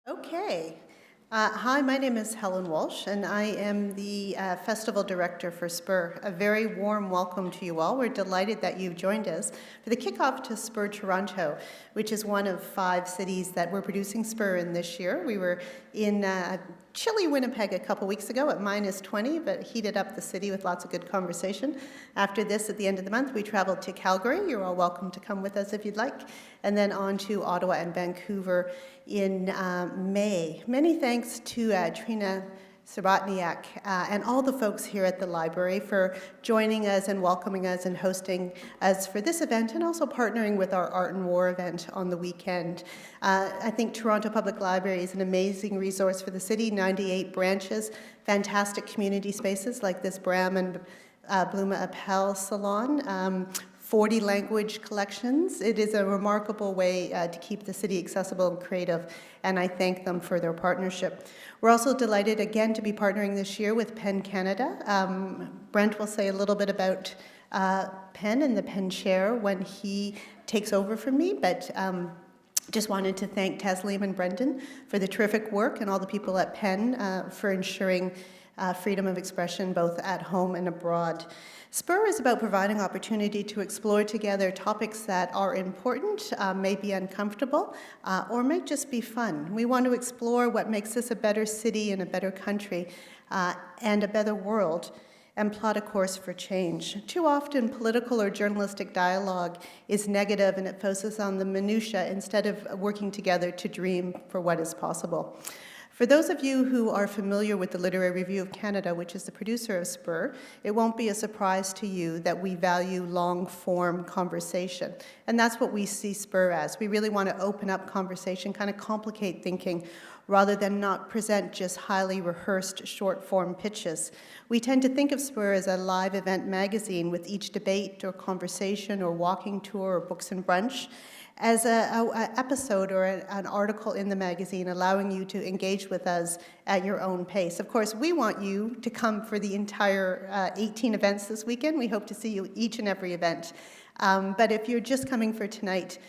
Okay. Hi, my name is Helen Walsh, and I am the Festival Director for Spur. A very warm welcome to you all. We're delighted that you've joined us for the kickoff to Spur Toronto, which is one of 5 cities that we're producing Spur in this year. We were in chilly Winnipeg a couple weeks ago at -20, but heated up the city with lots of good conversation. After this, at the end of the month, we traveled to Calgary. You're all welcome to come with us if you'd like. And then on to Ottawa and Vancouver in May. Many thanks to Trina Sabatniak and all the folks here at the library for joining us and welcoming us and hosting us for this event, and also partnering with our Art and War event on the weekend. I think Toronto Public Library is an amazing resource for the city, 98 branches, fantastic community spaces like this Bram and Bluma Appel Salon, 40 language collections. It is a remarkable way to keep the city accessible and creative, and I thank them for their partnership. We're also delighted again to be partnering this year with PEN Canada. Brent will say a little bit about PEN and the PEN Chair when he takes over from me, but just wanted to thank Taslim and Brendan for the terrific work, and all the people at PEN for ensuring freedom of expression both at home and abroad. Spur is about providing opportunity to explore together topics that are important, may be uncomfortable, or may just be fun. We want to explore what makes us a better city and a better country and a better world, and plot a course for change. Too often, political or journalistic dialogue is negative, and it focuses on the minutiae instead of working together to dream for what is possible. For those of you who are familiar with the Literary Review of Canada, which is the producer of Spur, it won't be a surprise to you that we value long-form conversation. And that's what we see Spur as. We really want to open up conversation, kind of complicate thinking, rather than not present just highly rehearsed short-form pitches. We tend to think of Spur as a live event magazine with each debate or conversation or walking tour or books and brunch as an episode or an article in the magazine, allowing you to engage with us at your own pace. Of course, we want you to come for the entire 18 events this weekend. We hope to see you each and every event. But if you're just coming for tonight,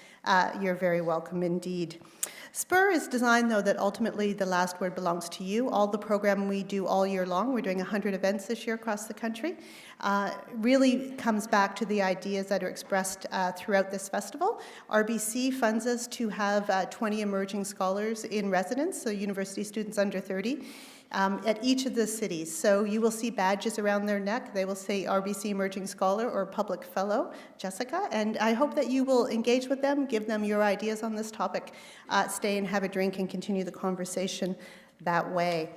you're very welcome indeed. Spur is designed, though, that ultimately the last word belongs to you. All the program we do all year long, we're doing 100 events this year across the country, really comes back to the ideas that are expressed throughout this festival. RBC funds us to have 20 emerging scholars in residence, so university students under 30, at each of the cities. So you will see badges around their neck. They will say RBC Emerging Scholar or Public Fellow, Jessica, and I hope that you will engage with them, give them your ideas on this topic, stay and have a drink and continue the conversation that way.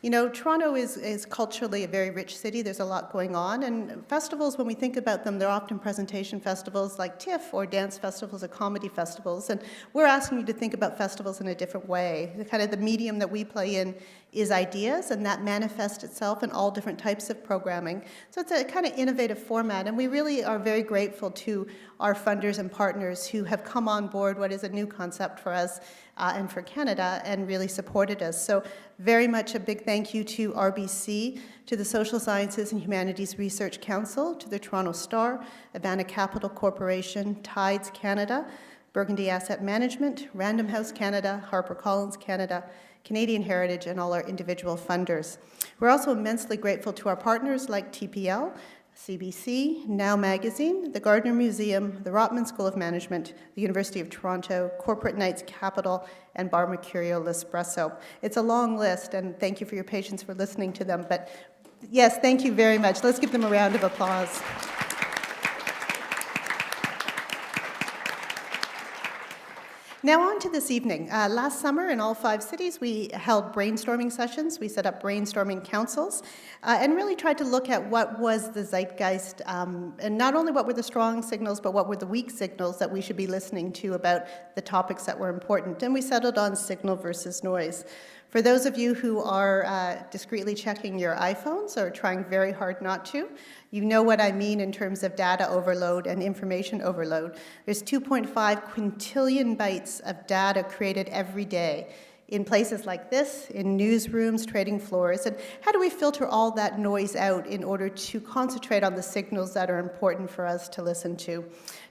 You know, Toronto is culturally a very rich city. There's a lot going on, and festivals, when we think about them, they're often presentation festivals like TIFF or dance festivals or comedy festivals, and we're asking you to think about festivals in a different way. The medium that we play in is ideas, and that manifests itself in all different types of programming. So it's a kind of innovative format, and we really are very grateful to our funders and partners who have come on board what is a new concept for us and for Canada, and really supported us. So very much a big thank you to RBC, to the Social Sciences and Humanities Research Council, to the Toronto Star, Havana Capital Corporation, Tides Canada, Burgundy Asset Management, Random House Canada, HarperCollins Canada, Canadian Heritage, and all our individual funders. We're also immensely grateful to our partners like TPL, CBC, Now Magazine, the Gardner Museum, the Rotman School of Management, the University of Toronto, Corporate Knights Capital, and Bar Mercurial L'Espresso. It's a long list, and thank you for your patience for listening to them, but yes, thank you very much. Let's give them a round of applause. Now on to this evening. Last summer in all 5 cities, we held brainstorming sessions. We set up brainstorming councils and really tried to look at what was the zeitgeist, and not only what were the strong signals, but what were the weak signals that we should be listening to about the topics that were important. And we settled on signal versus noise. For those of you who are discreetly checking your iPhones or trying very hard not to, you know what I mean in terms of data overload and information overload. There's 2.5 quintillion bytes of data created every day in places like this, in newsrooms, trading floors, and how do we filter all that noise out in order to concentrate on the signals that are important for us to listen to?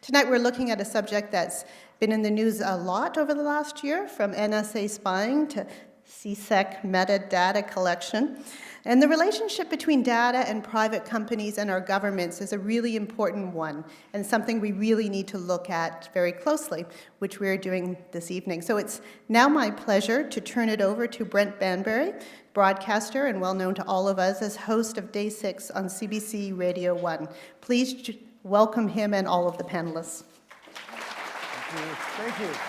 Tonight we're looking at a subject that's been in the news a lot over the last year, from NSA spying to CSIS metadata collection. And the relationship between data and private companies and our governments is a really important one, and something we really need to look at very closely, which we're doing this evening. So it's now my pleasure to turn it over to Brent Bambury, broadcaster and well known to all of us as host of Day 6 on CBC Radio 1. Please welcome him and all of the panelists. Thank you. Thank you.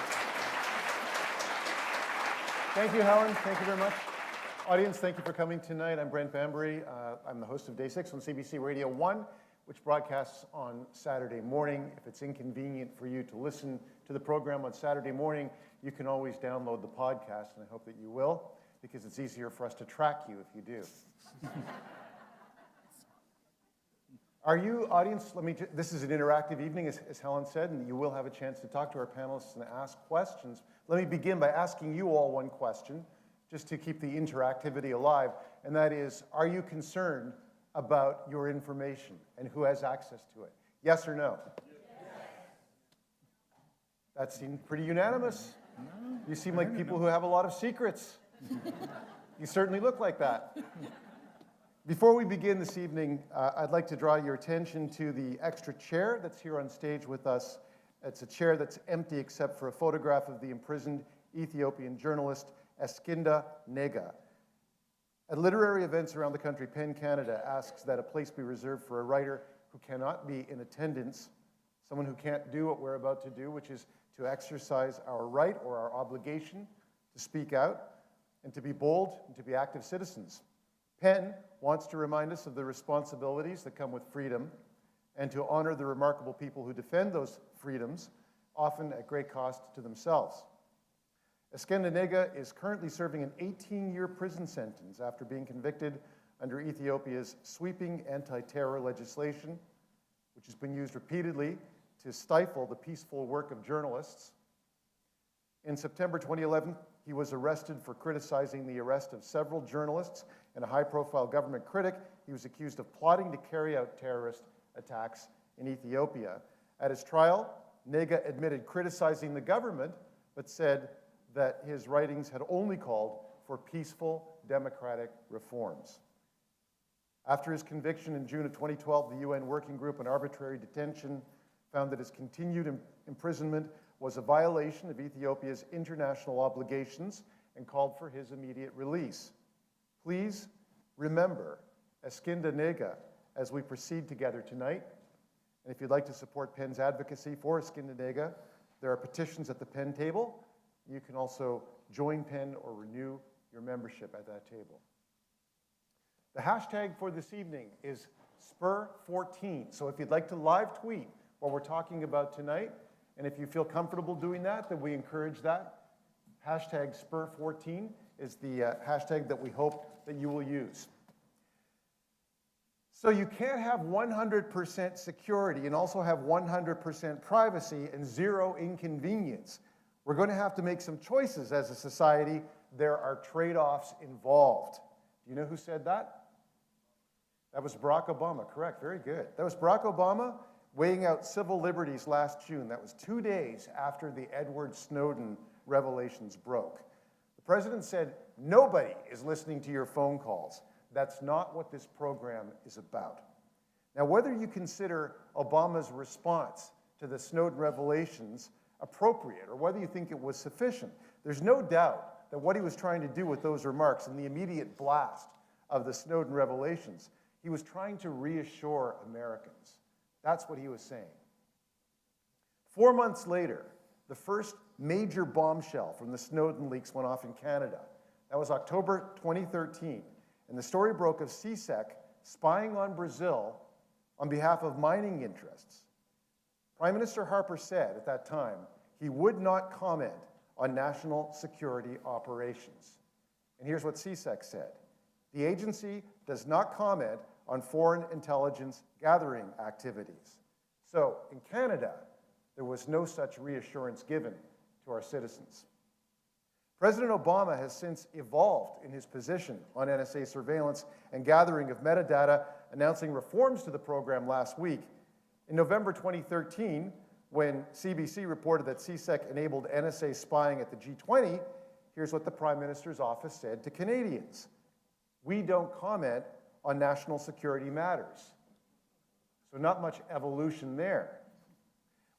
Thank you, Helen. Thank you very much. Audience, thank you for coming tonight. I'm Brent Bambury. I'm the host of Day 6 on CBC Radio 1, which broadcasts on Saturday morning. If it's inconvenient for you to listen to the program on Saturday morning, you can always download the podcast, and I hope that you will, because it's easier for us to track you if you do. Are you, audience, this is an interactive evening, as Helen said, and you will have a chance to talk to our panelists and ask questions. Let me begin by asking you all one question, just to keep the interactivity alive, and that is, are you concerned about your information and who has access to it? Yes or no? Yes. That seemed pretty unanimous. You seem like people who have a lot of secrets. You certainly look like that. Before we begin this evening, I'd like to draw your attention to the extra chair that's here on stage with us. It's a chair that's empty except for a photograph of the imprisoned Ethiopian journalist Eskinda Nega. At literary events around the country, PEN Canada asks that a place be reserved for a writer who cannot be in attendance, someone who can't do what we're about to do, which is to exercise our right or our obligation to speak out and to be bold and to be active citizens. PEN wants to remind us of the responsibilities that come with freedom and to honor the remarkable people who defend those freedoms, often at great cost to themselves. Eskinda Nega is currently serving an 18-year prison sentence after being convicted under Ethiopia's sweeping anti-terror legislation, which has been used repeatedly to stifle the peaceful work of journalists. In September 2011, he was arrested for criticizing the arrest of several journalists and a high-profile government critic. He was accused of plotting to carry out terrorist attacks in Ethiopia. At his trial, Nega admitted criticizing the government, but said that his writings had only called for peaceful democratic reforms. After his conviction in June of 2012, the UN Working Group on Arbitrary Detention found that his continued imprisonment was a violation of Ethiopia's international obligations and called for his immediate release. Please remember Eskinda Nega as we proceed together tonight. And if you'd like to support PEN's advocacy for Eskinda Nega, there are petitions at the PEN table. You can also join PEN or renew your membership at that table. The hashtag for this evening is Spur14. So if you'd like to live tweet what we're talking about tonight, and if you feel comfortable doing that, then we encourage that. Hashtag Spur14 is the hashtag that we hope that you will use. So you can't have 100% security and also have 100% privacy and zero inconvenience. We're going to have to make some choices as a society. There are trade-offs involved. Do you know who said that? That was Barack Obama, correct, very good. That was Barack Obama weighing out civil liberties last June. That was 2 days after the Edward Snowden revelations broke. The president said, nobody is listening to your phone calls. That's not what this program is about. Now, whether you consider Obama's response to the Snowden revelations appropriate or whether you think it was sufficient, there's no doubt that what he was trying to do with those remarks in the immediate blast of the Snowden revelations, he was trying to reassure Americans. That's what he was saying. 4 months later, the first major bombshell from the Snowden leaks went off in Canada. That was October 2013, and the story broke of CSIS spying on Brazil on behalf of mining interests. Prime Minister Harper said at that time he would not comment on national security operations. And here's what CSIS said. The agency does not comment on foreign intelligence gathering activities. So in Canada, there was no such reassurance given to our citizens. President Obama has since evolved in his position on NSA surveillance and gathering of metadata, announcing reforms to the program last week. In November 2013, when CBC reported that CSEC enabled NSA spying at the G20, here's what the Prime Minister's office said to Canadians. We don't comment on national security matters. So not much evolution there.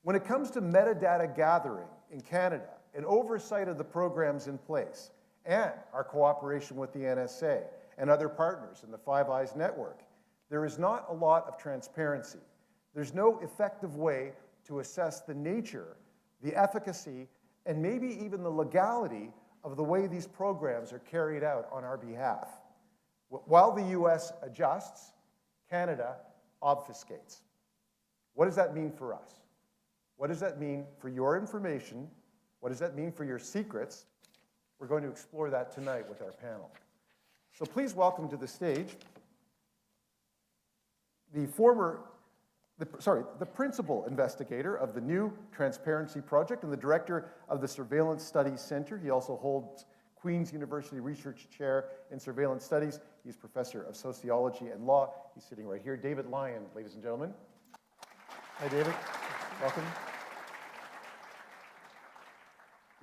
When it comes to metadata gathering in Canada and oversight of the programs in place and our cooperation with the NSA and other partners in the Five Eyes network, there is not a lot of transparency. There's no effective way to assess the nature, the efficacy, and maybe even the legality of the way these programs are carried out on our behalf. While the US adjusts, Canada obfuscates. What does that mean for us? What does that mean for your information? What does that mean for your secrets? We're going to explore that tonight with our panel. So please welcome to the stage the principal investigator of the new Transparency Project and the director of the Surveillance Studies Center. He also holds Queen's University Research Chair in Surveillance Studies. He's professor of sociology and law. He's sitting right here. David Lyon, ladies and gentlemen. Hi, David. Welcome.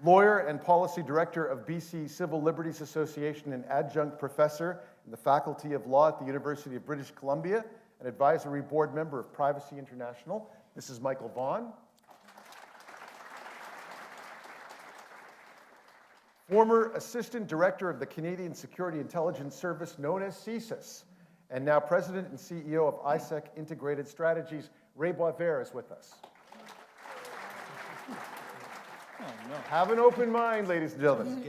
Lawyer and policy director of BC Civil Liberties Association and adjunct professor in the Faculty of Law at the University of British Columbia, an advisory board member of Privacy International. This is Michael Vonn. Former assistant director of the Canadian Security Intelligence Service, known as CSIS, and now president and CEO of ISEC Integrated Strategies. Ray Boisvert is with us. Oh, no. Have an open mind, ladies and gentlemen.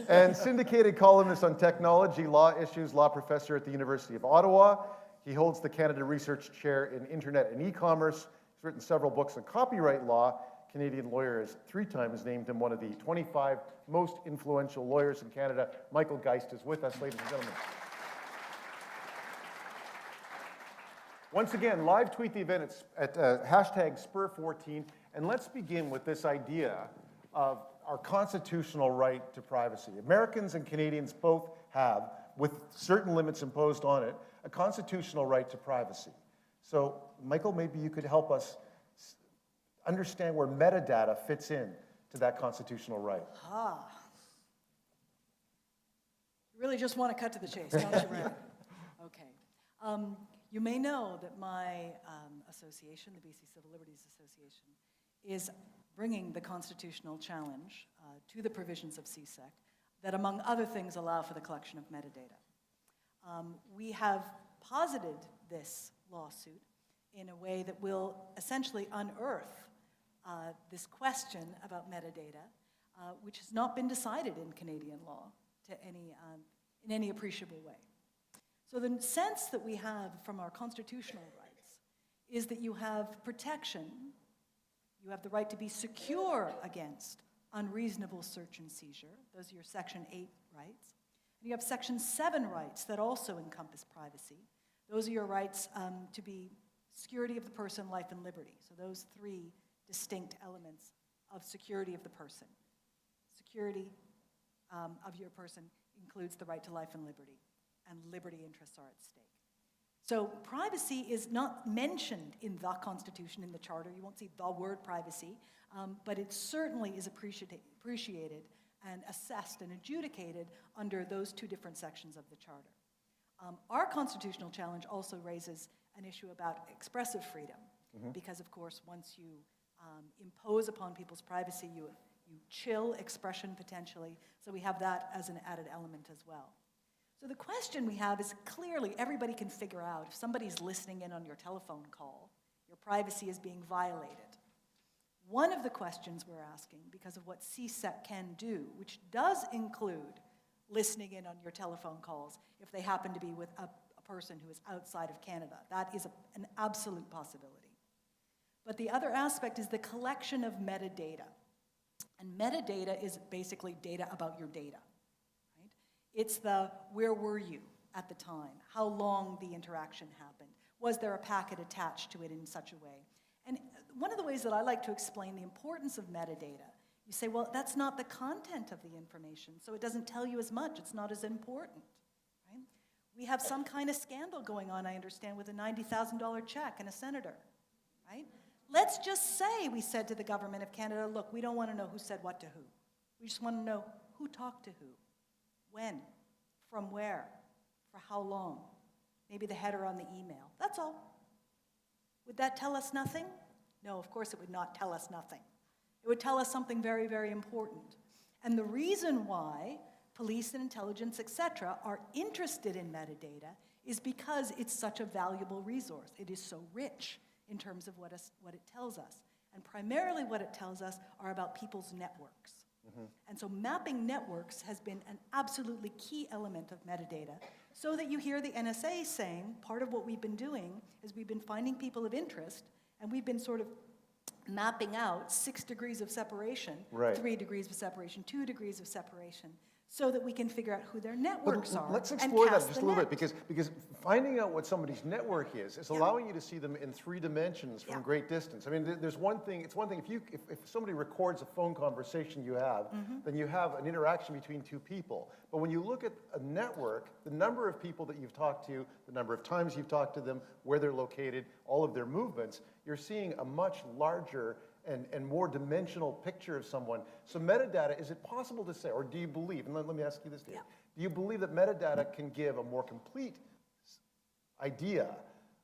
And syndicated columnist on technology, law issues, law professor at the University of Ottawa. He holds the Canada Research Chair in Internet and E-commerce. He's written several books on copyright law. Canadian Lawyer has 3 times named him one of the 25 most influential lawyers in Canada. Michael Geist is with us, ladies and gentlemen. Once again, live tweet the event at hashtag Spur14, and let's begin with this idea of our constitutional right to privacy. Americans and Canadians both have, with certain limits imposed on it, a constitutional right to privacy. So, Michael, maybe you could help us understand where metadata fits in to that constitutional right. You really just want to cut to the chase, don't you, Ray? Okay. You may know that my association, the BC Civil Liberties Association, is bringing the constitutional challenge to the provisions of CSEC that, among other things, allow for the collection of metadata. We have posited this lawsuit in a way that will essentially unearth this question about metadata, which has not been decided in Canadian law in any appreciable way. So the sense that we have from our constitutional rights is that you have protection, you have the right to be secure against unreasonable search and seizure. Those are your Section 8 rights. And you have Section 7 rights that also encompass privacy. Those are your rights to be security of the person, life, and liberty. So those 3 distinct elements of security of the person. Security of your person includes the right to life and liberty interests are at stake. So privacy is not mentioned in the Constitution, in the Charter. You won't see the word privacy, but it certainly is appreciated and assessed and adjudicated under those 2 different sections of the Charter. Our constitutional challenge also raises an issue about expressive freedom, because of course once you impose upon people's privacy, you chill expression potentially, so we have that as an added element as well. So the question we have is, clearly everybody can figure out if somebody's listening in on your telephone call, your privacy is being violated. One of the questions we're asking, because of what CSEC can do, which does include listening in on your telephone calls if they happen to be with a person who is outside of Canada. That is an absolute possibility. But the other aspect is the collection of metadata. And metadata is basically data about your data. Right? It's the where were you at the time? How long the interaction happened? Was there a packet attached to it in such a way? And one of the ways that I like to explain the importance of metadata You say, well, that's not the content of the information, so it doesn't tell you as much, it's not as important, right? We have some kind of scandal going on, I understand, with a $90,000 check and a senator, right? Let's just say we said to the government of Canada, look, we don't want to know who said what to who. We just want to know who talked to who, when, from where, for how long, maybe the header on the email. That's all. Would that tell us nothing? No, of course it would not tell us nothing. It would tell us something very, very important. And the reason why police and intelligence, etc., are interested in metadata is because it's such a valuable resource. It is so rich in terms of what it tells us. And primarily what it tells us are about people's networks. And so mapping networks has been an absolutely key element of metadata, so that you hear the NSA saying, part of what we've been doing is we've been finding people of interest, and we've been sort of mapping out 6 degrees of separation, Right. 3 degrees of separation, 2 degrees of separation, so that we can figure out who their networks are. Let's and explore that cast just the a little bit, net. because finding out what somebody's network is allowing you to see them in 3 dimensions from Yeah. great distance. I mean, there's one thing, it's one thing, if somebody records a phone conversation you have, then you have an interaction between 2 people. But when you look at a network, the number of people that you've talked to, the number of times you've talked to them, where they're located, all of their movements, you're seeing a much larger and more dimensional picture of someone. So metadata, is it possible to say, or do you believe, and let me ask you this, Dave, Yeah. do you believe that metadata can give a more complete idea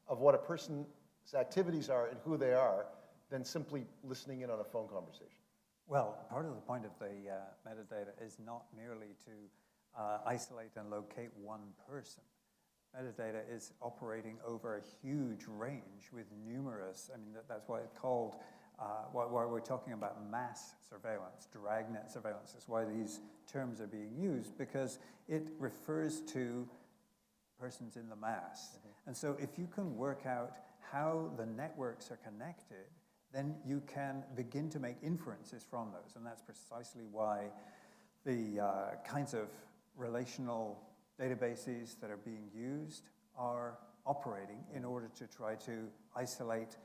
of what a person's activities are and who they are than simply listening in on a phone conversation? Well, part of the point of the metadata is not merely to isolate and locate one person. Metadata is operating over a huge range with numerous, I mean, that's why it's called, why we're talking about mass surveillance, dragnet surveillance. That's why these terms are being used, because it refers to persons in the mass. And so if you can work out how the networks are connected, then you can begin to make inferences from those. And that's precisely why the kinds of relational databases that are being used are operating in order to try to isolate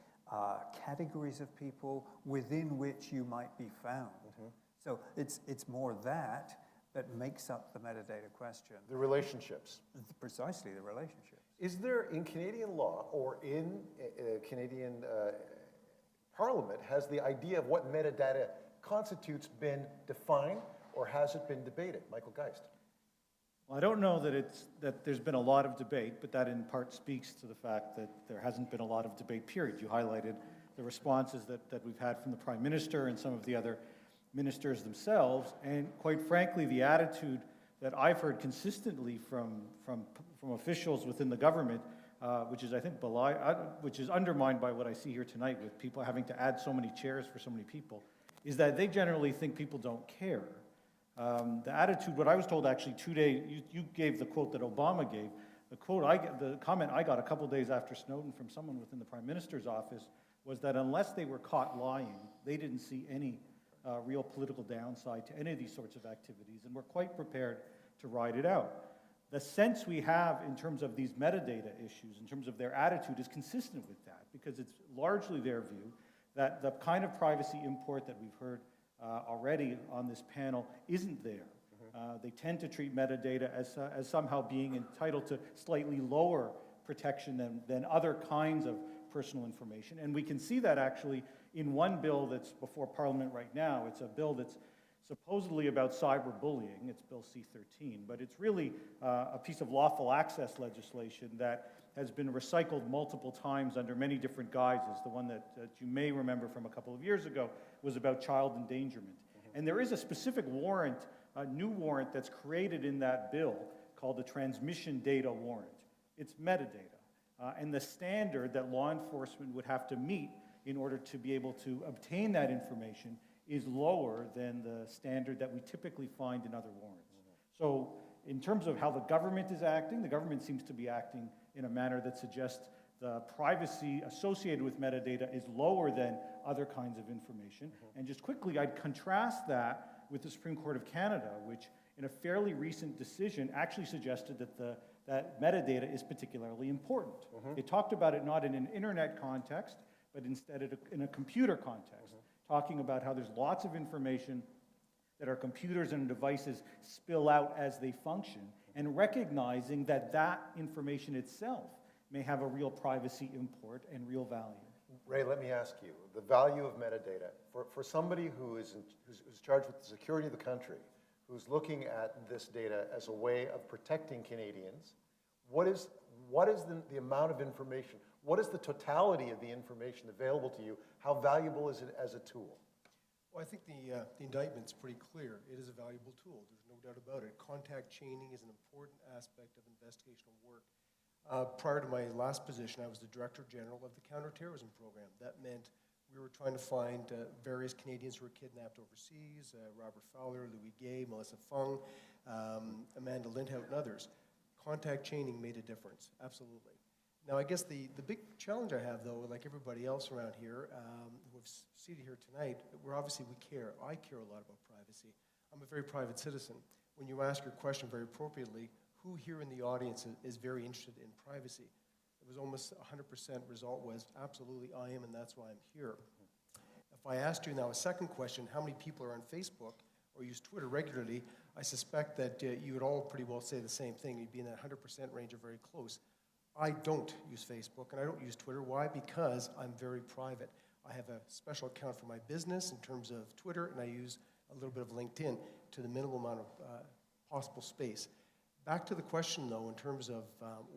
categories of people within which you might be found. So it's more that makes up the metadata question. The relationships. Precisely, the relationship. Is there, in Canadian law or in Canadian Parliament, has the idea of what metadata constitutes been defined, or has it been debated? Michael Geist. Well, I don't know that there's been a lot of debate, but that in part speaks to the fact that there hasn't been a lot of debate, period. You highlighted the responses that we've had from the Prime Minister and some of the other ministers themselves, and quite frankly, the attitude that I've heard consistently from officials within the government, which is, I think, which is undermined by what I see here tonight with people having to add so many chairs for so many people, is that they generally think people don't care. The attitude, what I was told actually 2 days, you gave the quote that Obama gave. The comment I got a couple days after Snowden from someone within the Prime Minister's office was that unless they were caught lying, they didn't see any real political downside to any of these sorts of activities, and we're quite prepared to ride it out. The sense we have in terms of these metadata issues, in terms of their attitude, is consistent with that, because it's largely their view that the kind of privacy import that we've heard already on this panel isn't there. They tend to treat metadata as somehow being entitled to slightly lower protection than other kinds of personal information. And we can see that actually in one bill that's before Parliament right now. It's a bill that's supposedly about cyberbullying. It's Bill C-13, but it's really a piece of lawful access legislation that has been recycled multiple times under many different guises. The one that you may remember from a couple of years ago was about child endangerment. And there is a specific warrant, a new warrant that's created in that bill called the Transmission Data Warrant. It's metadata. And the standard that law enforcement would have to meet in order to be able to obtain that information is lower than the standard that we typically find in other warrants. So in terms of how the government is acting, the government seems to be acting in a manner that suggests the privacy associated with metadata is lower than other kinds of information. And just quickly, I'd contrast that with the Supreme Court of Canada, which in a fairly recent decision actually suggested that metadata is particularly important. It talked about it not in an internet context, but instead in a computer context. talking about how there's lots of information that our computers and devices spill out as they function, and recognizing that that information itself may have a real privacy import and real value. Ray, let me ask you, the value of metadata, for somebody who's charged with the security of the country, who's looking at this data as a way of protecting Canadians, what is the amount of information? What is the totality of the information available to you? How valuable is it as a tool? Well, I think the indictment's pretty clear. It is a valuable tool. There's no doubt about it. Contact chaining is an important aspect of investigational work. Prior to my last position, I was the Director General of the Counterterrorism Program. That meant we were trying to find various Canadians who were kidnapped overseas, Robert Fowler, Louis Gay, Melissa Fung, Amanda Lindhout, and others. Contact chaining made a difference, absolutely. Now, I guess the big challenge I have, though, like everybody else around here who have seated here tonight, we care. I care a lot about privacy. I'm a very private citizen. When you ask your question very appropriately, who here in the audience is very interested in privacy? It was almost 100% result was absolutely I am, and that's why I'm here. If I asked you now a second question, how many people are on Facebook or use Twitter regularly, I suspect that you would all pretty well say the same thing. You'd be in that 100% range or very close. I don't use Facebook and I don't use Twitter. Why? Because I'm very private. I have a special account for my business in terms of Twitter, and I use a little bit of LinkedIn to the minimal amount of possible space. Back to the question, though, in terms of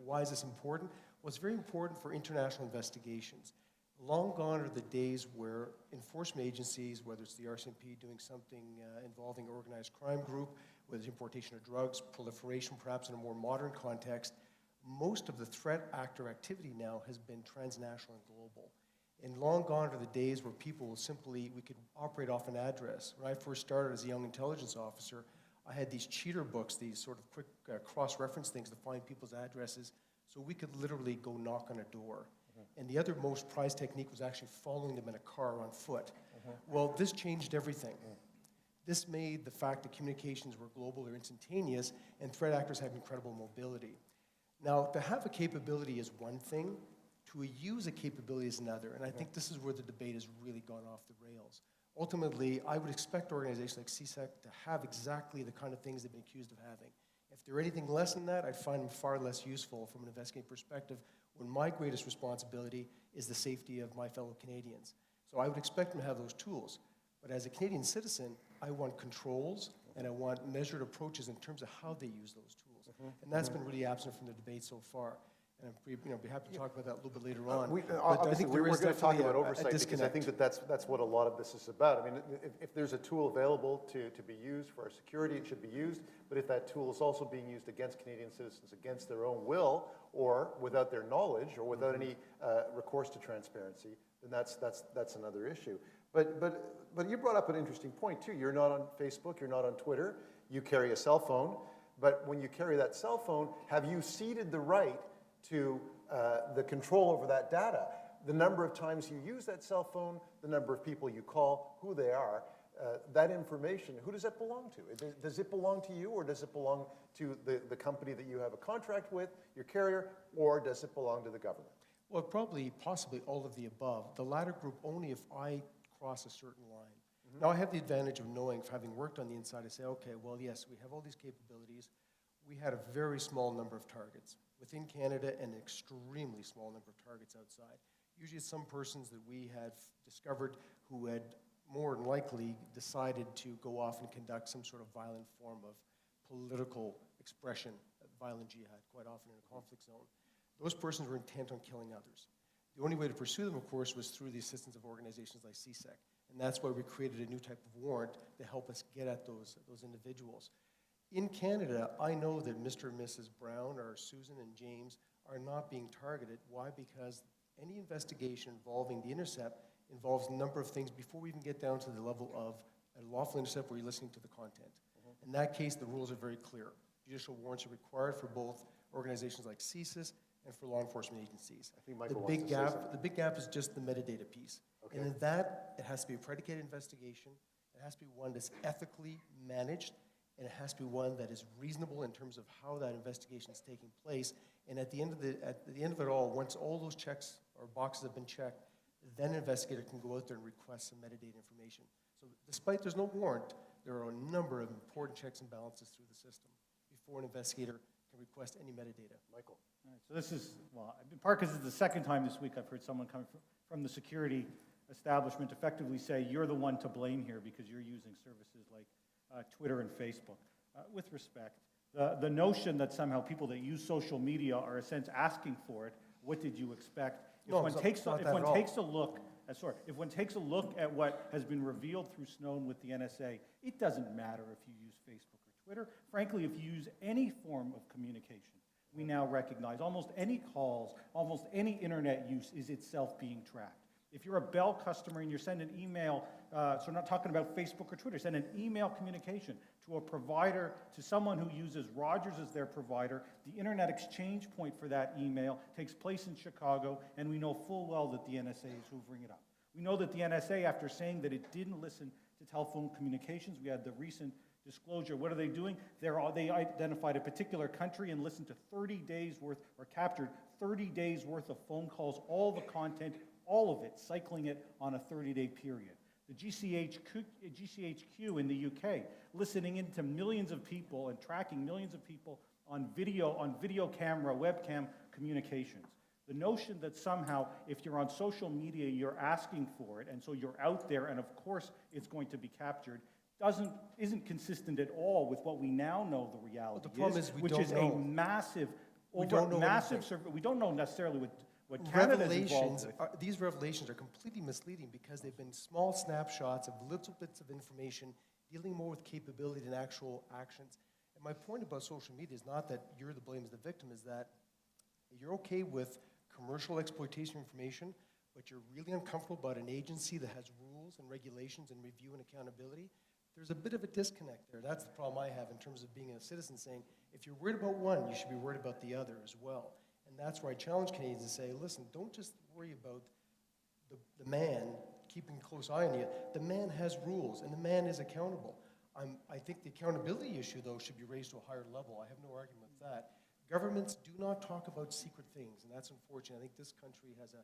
why is this important? Well, it's very important for international investigations. Long gone are the days where enforcement agencies, whether it's the RCMP doing something involving an organized crime group, whether it's importation of drugs, proliferation perhaps in a more modern context, most of the threat actor activity now has been transnational and global. And long gone are the days where people will we could operate off an address. When I first started as a young intelligence officer, I had these cheater books, these sort of quick cross-reference things to find people's addresses, so we could literally go knock on a door. And the other most prized technique was actually following them in a car on foot. Well, this changed everything. This made the fact that communications were global or instantaneous, and threat actors had incredible mobility. Now, to have a capability is one thing, to use a capability is another, and I think this is where the debate has really gone off the rails. Ultimately, I would expect organizations like CSIS to have exactly the kind of things they've been accused of having. If they're anything less than that, I'd find them far less useful from an investigative perspective when my greatest responsibility is the safety of my fellow Canadians. So I would expect them to have those tools. But as a Canadian citizen, I want controls and I want measured approaches in terms of how they use those tools. And that's been really absent from the debate so far. And I'd be happy to talk about that a little bit later on. Obviously, we're going to talk about oversight because I think that's what a lot of this is about. I mean, if there's a tool available to be used for our security, it should be used. But if that tool is also being used against Canadian citizens, against their own will, or without their knowledge, or without any recourse to transparency, then that's another issue. But you brought up an interesting point too. You're not on Facebook, you're not on Twitter. You carry a cell phone, but when you carry that cell phone, have you ceded the right to the control over that data? The number of times you use that cell phone, the number of people you call, who they are, that information, who does it belong to? Does it belong to you, or does it belong to the company that you have a contract with, your carrier, or does it belong to the government? Well, possibly all of the above. The latter group only if I cross a certain line. Now, I have the advantage of knowing, having worked on the inside, I say, okay, well, yes, we have all these capabilities. We had a very small number of targets within Canada and an extremely small number of targets outside. Usually it's some persons that we had discovered who had more than likely decided to go off and conduct some sort of violent form of political expression, violent jihad, quite often in a conflict zone. Those persons were intent on killing others. The only way to pursue them, of course, was through the assistance of organizations like CSIS. And that's why we created a new type of warrant to help us get at those individuals. In Canada, I know that Mr. and Mrs. Brown or Susan and James are not being targeted. Why? Because any investigation involving the intercept involves a number of things before we even get down to the level of a lawful intercept where you're listening to the content. In that case, the rules are very clear. Judicial warrants are required for both organizations like CSIS and for law enforcement agencies. I think Michael wants to say something. The big gap is just the metadata piece. Okay. And in that, it has to be a predicated investigation. It has to be one that's ethically managed, and it has to be one that is reasonable in terms of how that investigation is taking place. And at the end of it all, once all those checks or boxes have been checked, then an investigator can go out there and request some metadata information. So despite there's no warrant, there are a number of important checks and balances through the system before an investigator can request any metadata. Michael? All right, so this is, well, in part because it's the second time this week I've heard someone coming from the security establishment effectively say, you're the one to blame here because you're using services like Twitter and Facebook. With respect, the notion that somehow people that use social media are, in a sense, asking for it, what did you expect? If one takes a look at what has been revealed through Snowden with the NSA, it doesn't matter if you use Facebook or Twitter. Frankly, if you use any form of communication, we now recognize almost any calls, almost any internet use is itself being tracked. If you're a Bell customer and you're sending an email, so we're not talking about Facebook or Twitter, send an email communication to a provider, to someone who uses Rogers as their provider, the internet exchange point for that email takes place in Chicago, and we know full well that the NSA is hoovering it up. We know that the NSA, after saying that it didn't listen to telephone communications, we had the recent disclosure. What are they doing? They identified a particular country and listened to 30 days worth, or captured 30 days worth of phone calls, all the content, all of it, cycling it on a 30-day period. The GCHQ in the UK, listening into millions of people and tracking millions of people on video camera, webcam communications. The notion that somehow, if you're on social media, you're asking for it, and so you're out there, and of course it's going to be captured, isn't consistent at all with what we now know the reality which is a massive, we don't know necessarily what Canada is involved with. These revelations are completely misleading because they've been small snapshots of little bits of information dealing more with capability than actual actions. And my point about social media is not that you're the blame as the victim, is that you're okay with commercial exploitation of information, but you're really uncomfortable about an agency that has rules and regulations and review and accountability. There's a bit of a disconnect there. That's the problem I have in terms of being a citizen, saying, if you're worried about one, you should be worried about the other as well. And that's where I challenge Canadians to say, listen, don't just worry about the man keeping a close eye on you. The man has rules, and the man is accountable. I think the accountability issue, though, should be raised to a higher level. I have no argument with that. Governments do not talk about secret things, and that's unfortunate. I think this country has a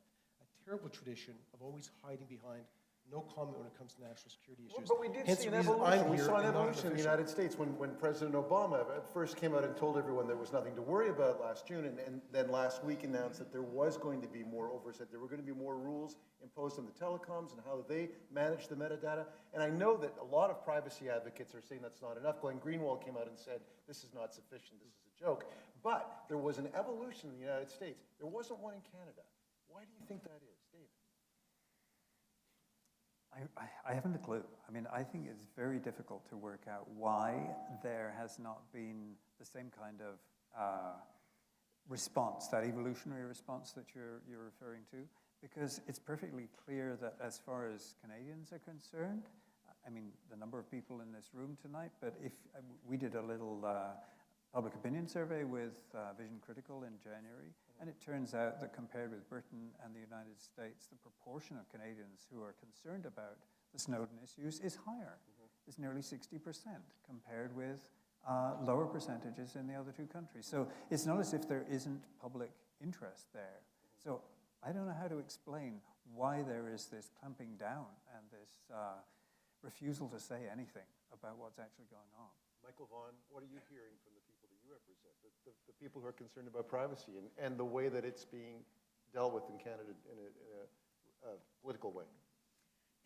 terrible tradition of always hiding behind no comment when it comes to national security issues. But we did see an evolution. We saw an evolution in the United States when President Obama first came out and told everyone there was nothing to worry about last June, and then last week announced that there was going to be more oversight. There were going to be more rules imposed on the telecoms and how they manage the metadata. And I know that a lot of privacy advocates are saying that's not enough. Glenn Greenwald came out and said, this is not sufficient, this is a joke. But there was an evolution in the United States. There wasn't one in Canada. Why do you think that is, Dave? I haven't a clue. I mean, I think it's very difficult to work out why there has not been the same kind of response, that evolutionary response that you're referring to, because it's perfectly clear that as far as Canadians are concerned, I mean, the number of people in this room tonight, but if we did a little public opinion survey with Vision Critical in January, and it turns out that compared with Britain and the United States, the proportion of Canadians who are concerned about the Snowden issues is higher. It's nearly 60% compared with lower percentages in the other two countries. So it's not as if there isn't public interest there. So I don't know how to explain why there is this clamping down and this refusal to say anything about what's actually going on. Michael Vonn, what are you hearing from the people that you represent, the people who are concerned about privacy and the way that it's being dealt with in Canada in a political way?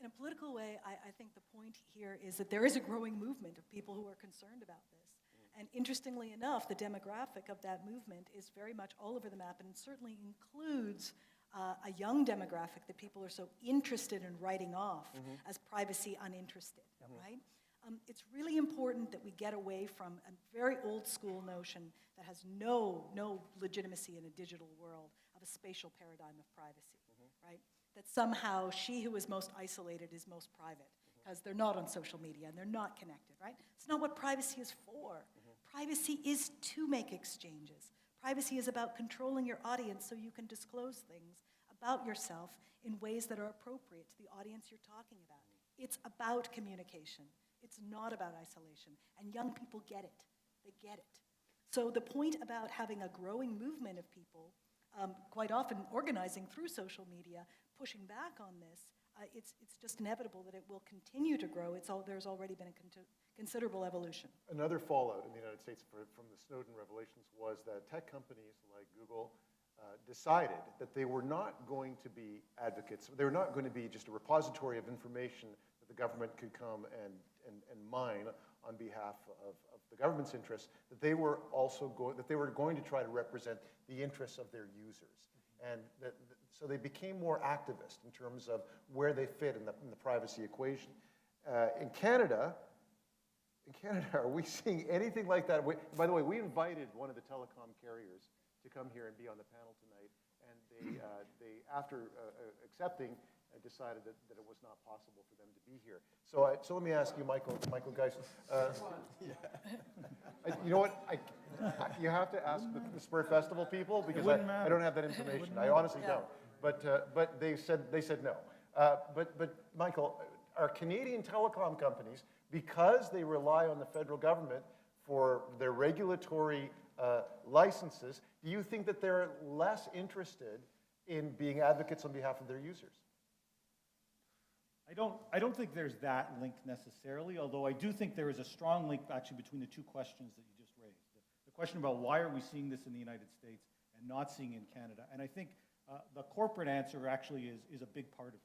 In a political way, I think the point here is that there is a growing movement of people who are concerned about this. And interestingly enough, the demographic of that movement is very much all over the map, and certainly includes a young demographic that people are so interested in writing off as privacy uninterested, right? It's really important that we get away from a very old school notion that has no legitimacy in a digital world of a spatial paradigm of privacy, right? That somehow she who is most isolated is most private because they're not on social media and they're not connected, right? It's not what privacy is for. Privacy is to make exchanges. Privacy is about controlling your audience so you can disclose things about yourself in ways that are appropriate to the audience you're talking about. It's about communication. It's not about isolation. And young people get it. They get it. So the point about having a growing movement of people quite often organizing through social media, pushing back on this, it's just inevitable that it will continue to grow. There's already been a considerable evolution. Another fallout in the United States from the Snowden revelations was that tech companies like Google decided that they were not going to be advocates. They were not going to be just a repository of information that the government could come and mine on behalf of the government's interests, that they were going to try to represent the interests of their users. And so they became more activist in terms of where they fit in the privacy equation. In Canada, are we seeing anything like that? By the way, we invited one of the telecom carriers to come here and be on the panel tonight, and they after accepting, decided that it was not possible for them to be here. So let me ask you, Michael Geist. You know what? You have to ask the Spur Festival people, because I don't have that information. I honestly don't. But they said no. But Michael, are Canadian telecom companies, because they rely on the federal government for their regulatory licenses, do you think that they're less interested in being advocates on behalf of their users? I don't think there's that link necessarily, although I do think there is a strong link actually between the two questions that you just raised. The question about why are we seeing this in the United States and not seeing it in Canada. And I think the corporate answer actually is a big part of it.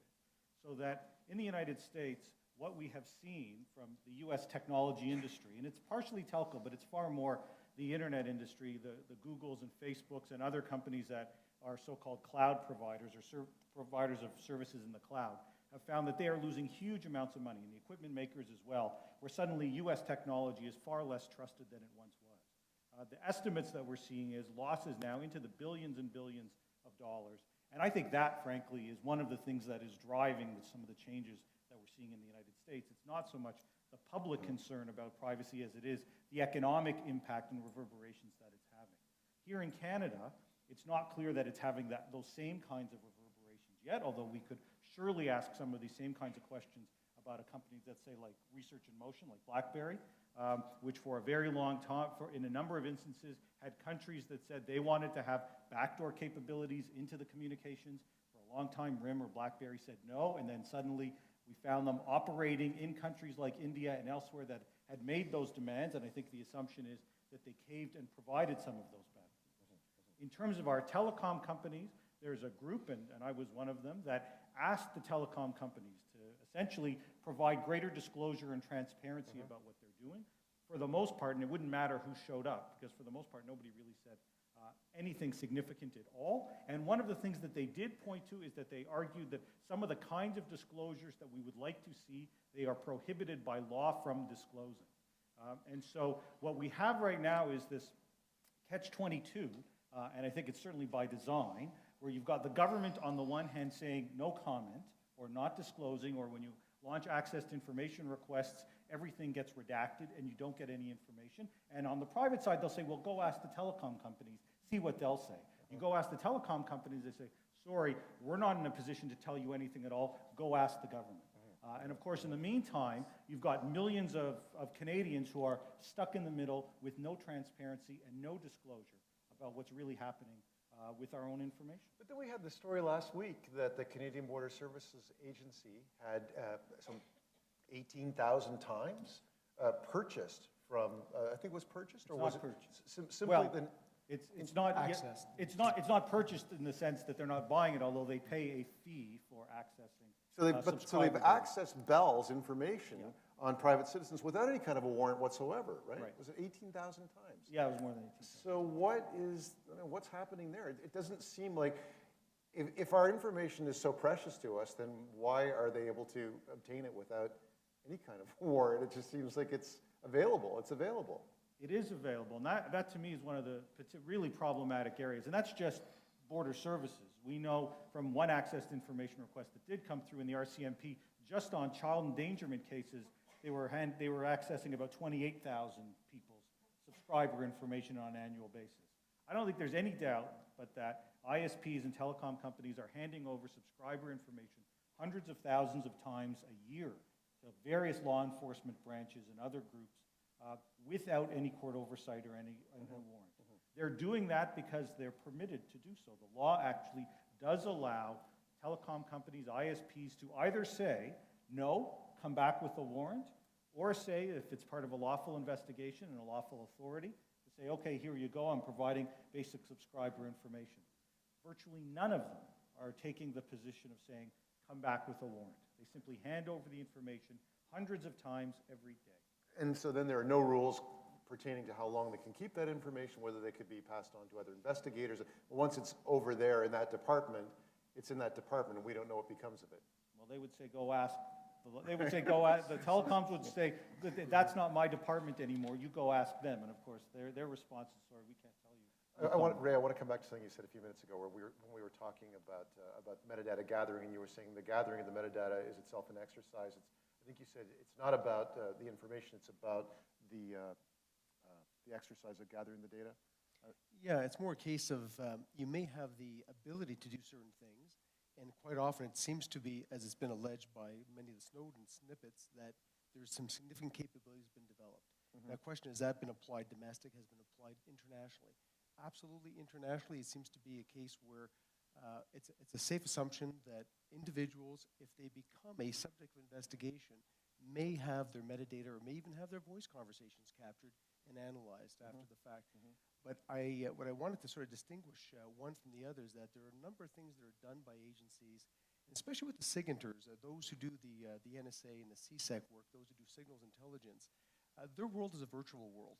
So that in the United States, what we have seen from the US technology industry, and it's partially telco, but it's far more the internet industry, the Googles and Facebooks and other companies that are so-called cloud providers or providers of services in the cloud, have found that they are losing huge amounts of money, and the equipment makers as well, where suddenly US technology is far less trusted than it once was. The estimates that we're seeing is losses now into the billions and billions of dollars. And I think that, frankly, is one of the things that is driving some of the changes that we're seeing in the United States. It's not so much the public concern about privacy as it is the economic impact and reverberations that it's having. Here in Canada, it's not clear that it's having those same kinds of reverberations yet, although we could surely ask some of these same kinds of questions about a company that, say, like Research in Motion, like BlackBerry, which for a very long time, in a number of instances, had countries that said they wanted to have backdoor capabilities into the communications. For a long time, RIM or BlackBerry said no, and then suddenly we found them operating in countries like India and elsewhere that had made those demands, and I think the assumption is that they caved and provided some of those backdoors. In terms of our telecom companies, there's a group, and I was one of them, that asked the telecom companies to essentially provide greater disclosure and transparency about what they're doing. For the most part, and it wouldn't matter who showed up, because for the most part, nobody really said anything significant at all. And one of the things that they did point to is that they argued that some of the kinds of disclosures that we would like to see, they are prohibited by law from disclosing. And so what we have right now is this catch-22, and I think it's certainly by design, where you've got the government on the one hand saying no comment or not disclosing, or when you launch access to information requests, everything gets redacted and you don't get any information. And on the private side, they'll say, well, go ask the telecom companies, see what they'll say. You go ask the telecom companies, they say, sorry, we're not in a position to tell you anything at all, go ask the government. And of course, in the meantime, you've got millions of Canadians who are stuck in the middle with no transparency and no disclosure about what's really happening with our own information. But then we had the story last week that the Canadian Border Services Agency had some 18,000 times purchased from, I think it was purchased, or was it simply well, the... It's not accessed. It's not purchased in the sense that they're not buying it, although they pay a fee for accessing. So they've accessed Bell's information on private citizens without any kind of a warrant whatsoever, right? Right. Was it 18,000 times? Yeah, it was more than 18. So what's happening there? It doesn't seem like, if our information is so precious to us, then why are they able to obtain it without any kind of warrant? It just seems like it's available. It's available. It is available, and that to me is one of the really problematic areas, and that's just border services. We know from one access to information request that did come through in the RCMP, just on child endangerment cases, they were accessing about 28,000 people's subscriber information on an annual basis. I don't think there's any doubt but that ISPs and telecom companies are handing over subscriber information hundreds of thousands of times a year to various law enforcement branches and other groups without any court oversight or any warrant. They're doing that because they're permitted to do so. The law actually does allow telecom companies, ISPs, to either say, no, come back with a warrant, or say, if it's part of a lawful investigation and a lawful authority, to say, okay, here you go, I'm providing basic subscriber information. Virtually none of them are taking the position of saying, come back with a warrant. They simply hand over the information hundreds of times every day. And so then there are no rules pertaining to how long they can keep that information, whether they could be passed on to other investigators. Once it's over there in that department, it's in that department, and we don't know what becomes of it. Well, they would say, go ask, the telecoms would say, that's not my department anymore, you go ask them. And of course, their response is, sorry, we can't tell you. Ray, I want to come back to something you said a few minutes ago when we were talking about metadata gathering, and you were saying the gathering of the metadata is itself an exercise. I think you said it's not about the information, it's about the exercise of gathering the data. Yeah, it's more a case of you may have the ability to do certain things, and quite often it seems to be, as it's been alleged by many of the Snowden snippets, that there's some significant capabilities been developed. Now, the question is, has that been applied domestic, has been applied internationally? Absolutely internationally, it seems to be a case where it's a safe assumption that individuals, if they become a subject of investigation, may have their metadata or may even have their voice conversations captured and analyzed after the fact. But what I wanted to sort of distinguish one from the other is that there are a number of things that are done by agencies, and especially with the SIGINTers, those who do the NSA and the CSEC work, those who do signals intelligence. Their world is a virtual world.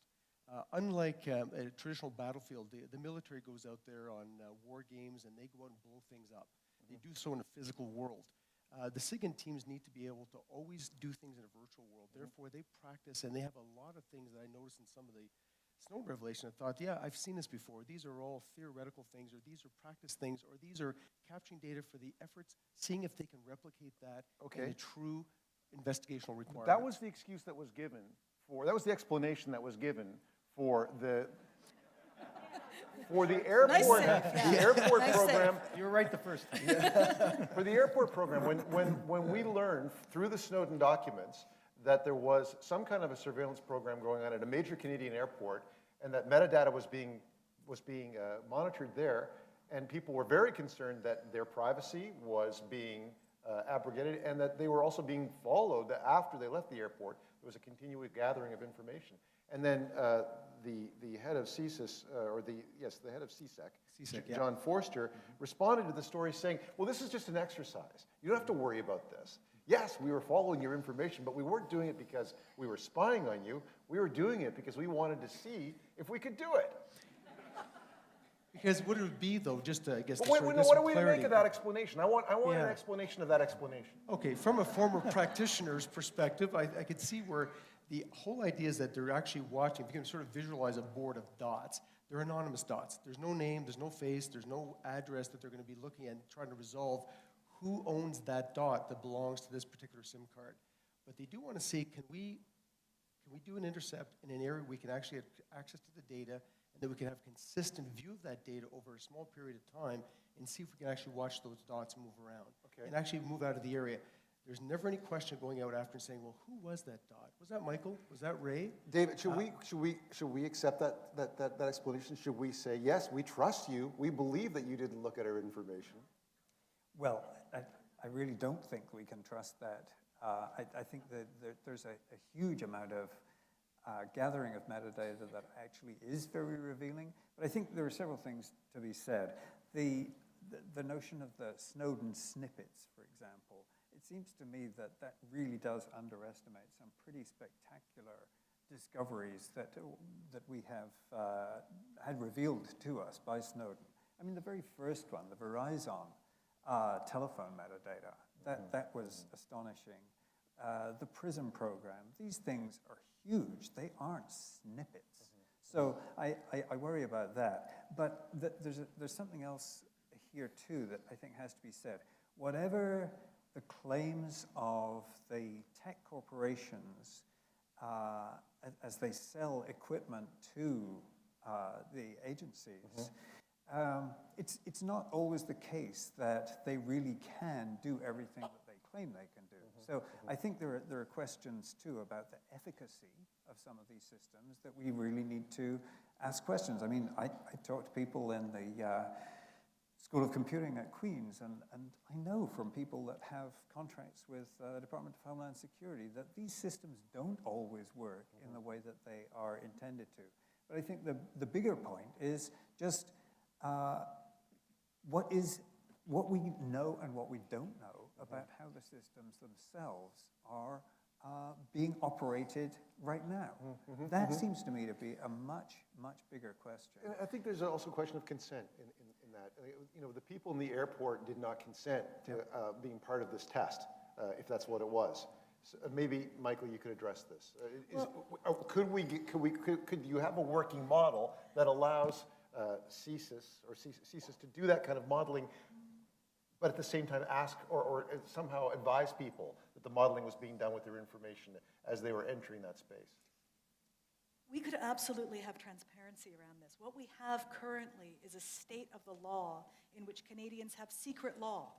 Unlike a traditional battlefield, the military goes out there on war games and they go out and blow things up. They do so in a physical world. The SIGINT teams need to be able to always do things in a virtual world. Therefore, they practice, and they have a lot of things that I noticed in some of the Snowden revelation. I thought, yeah, I've seen this before. These are all theoretical things, or these are practice things, or these are capturing data for the efforts, seeing if they can replicate that in a true investigational requirement. That was the excuse that was given that was the explanation that was given for the airport, Nice save. the airport Nice program. You were right the first time. For the airport program, when we learned through the Snowden documents that there was some kind of a surveillance program going on at a major Canadian airport, and that metadata was being monitored there, and people were very concerned that their privacy was being abrogated, and that they were also being followed after they left the airport. There was a continuing gathering of information. And then the head of CSIS, the head of CSEC, John Forster, responded to the story saying, well, this is just an exercise. You don't have to worry about this. Yes, we were following your information, but we weren't doing it because we were spying on you. We were doing it because we wanted to see if we could do it. Because what it would be, though, just to, I guess, But what are we to make of that explanation? I want an explanation of that explanation. Okay, from a former practitioner's perspective, I could see where the whole idea is that they're actually watching. If you can sort of visualize a board of dots, they're anonymous dots. There's no name, there's no face, there's no address that they're going to be looking at and trying to resolve who owns that dot that belongs to this particular SIM card. But they do want to see, can we do an intercept in an area we can actually have access to the data, and that we can have consistent view of that data over a small period of time, and see if we can actually watch those dots move around and actually move out of the area. There's never any question going out after and saying, well, who was that dot? Was that Michael? Was that Ray? David, should we accept that explanation? Should we say, yes, we trust you, we believe that you didn't look at our information? Well, I really don't think we can trust that. I think that there's a huge amount of gathering of metadata that actually is very revealing. But I think there are several things to be said. The notion of the Snowden snippets, for example, it seems to me that really does underestimate some pretty spectacular discoveries that we have had revealed to us by Snowden. I mean, the very first one, the Verizon telephone metadata, that was astonishing. The PRISM program, these things are huge. They aren't snippets. So I worry about that. But there's something else here, too, that I think has to be said. Whatever the claims of the tech corporations as they sell equipment to the agencies, it's not always the case that they really can do everything that they claim they can do. So I think there are questions, too, about the efficacy of some of these systems that we really need to ask questions. I mean, I talk to people in the School of Computing at Queen's, and I know from people that have contracts with the Department of Homeland Security that these systems don't always work in the way that they are intended to. But I think the bigger point is just what we know and what we don't know about how the systems themselves are being operated right now. That seems to me to be a much, much bigger question. And I think there's also a question of consent in that. You know, the people in the airport did not consent to being part of this test, if that's what it was. So maybe, Michael, you could address this. Could you have a working model that allows CSIS to do that kind of modeling, but at the same time ask or somehow advise people that the modeling was being done with their information as they were entering that space? We could absolutely have transparency around this. What we have currently is a state of the law in which Canadians have secret law,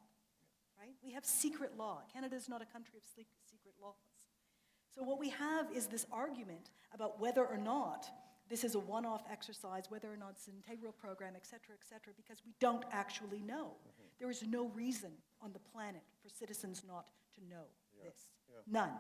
right? We have secret law. Canada is not a country of secret laws. So what we have is this argument about whether or not this is a one-off exercise, whether or not it's an integral program, et cetera, because we don't actually know. There is no reason on the planet for citizens not to know this. None.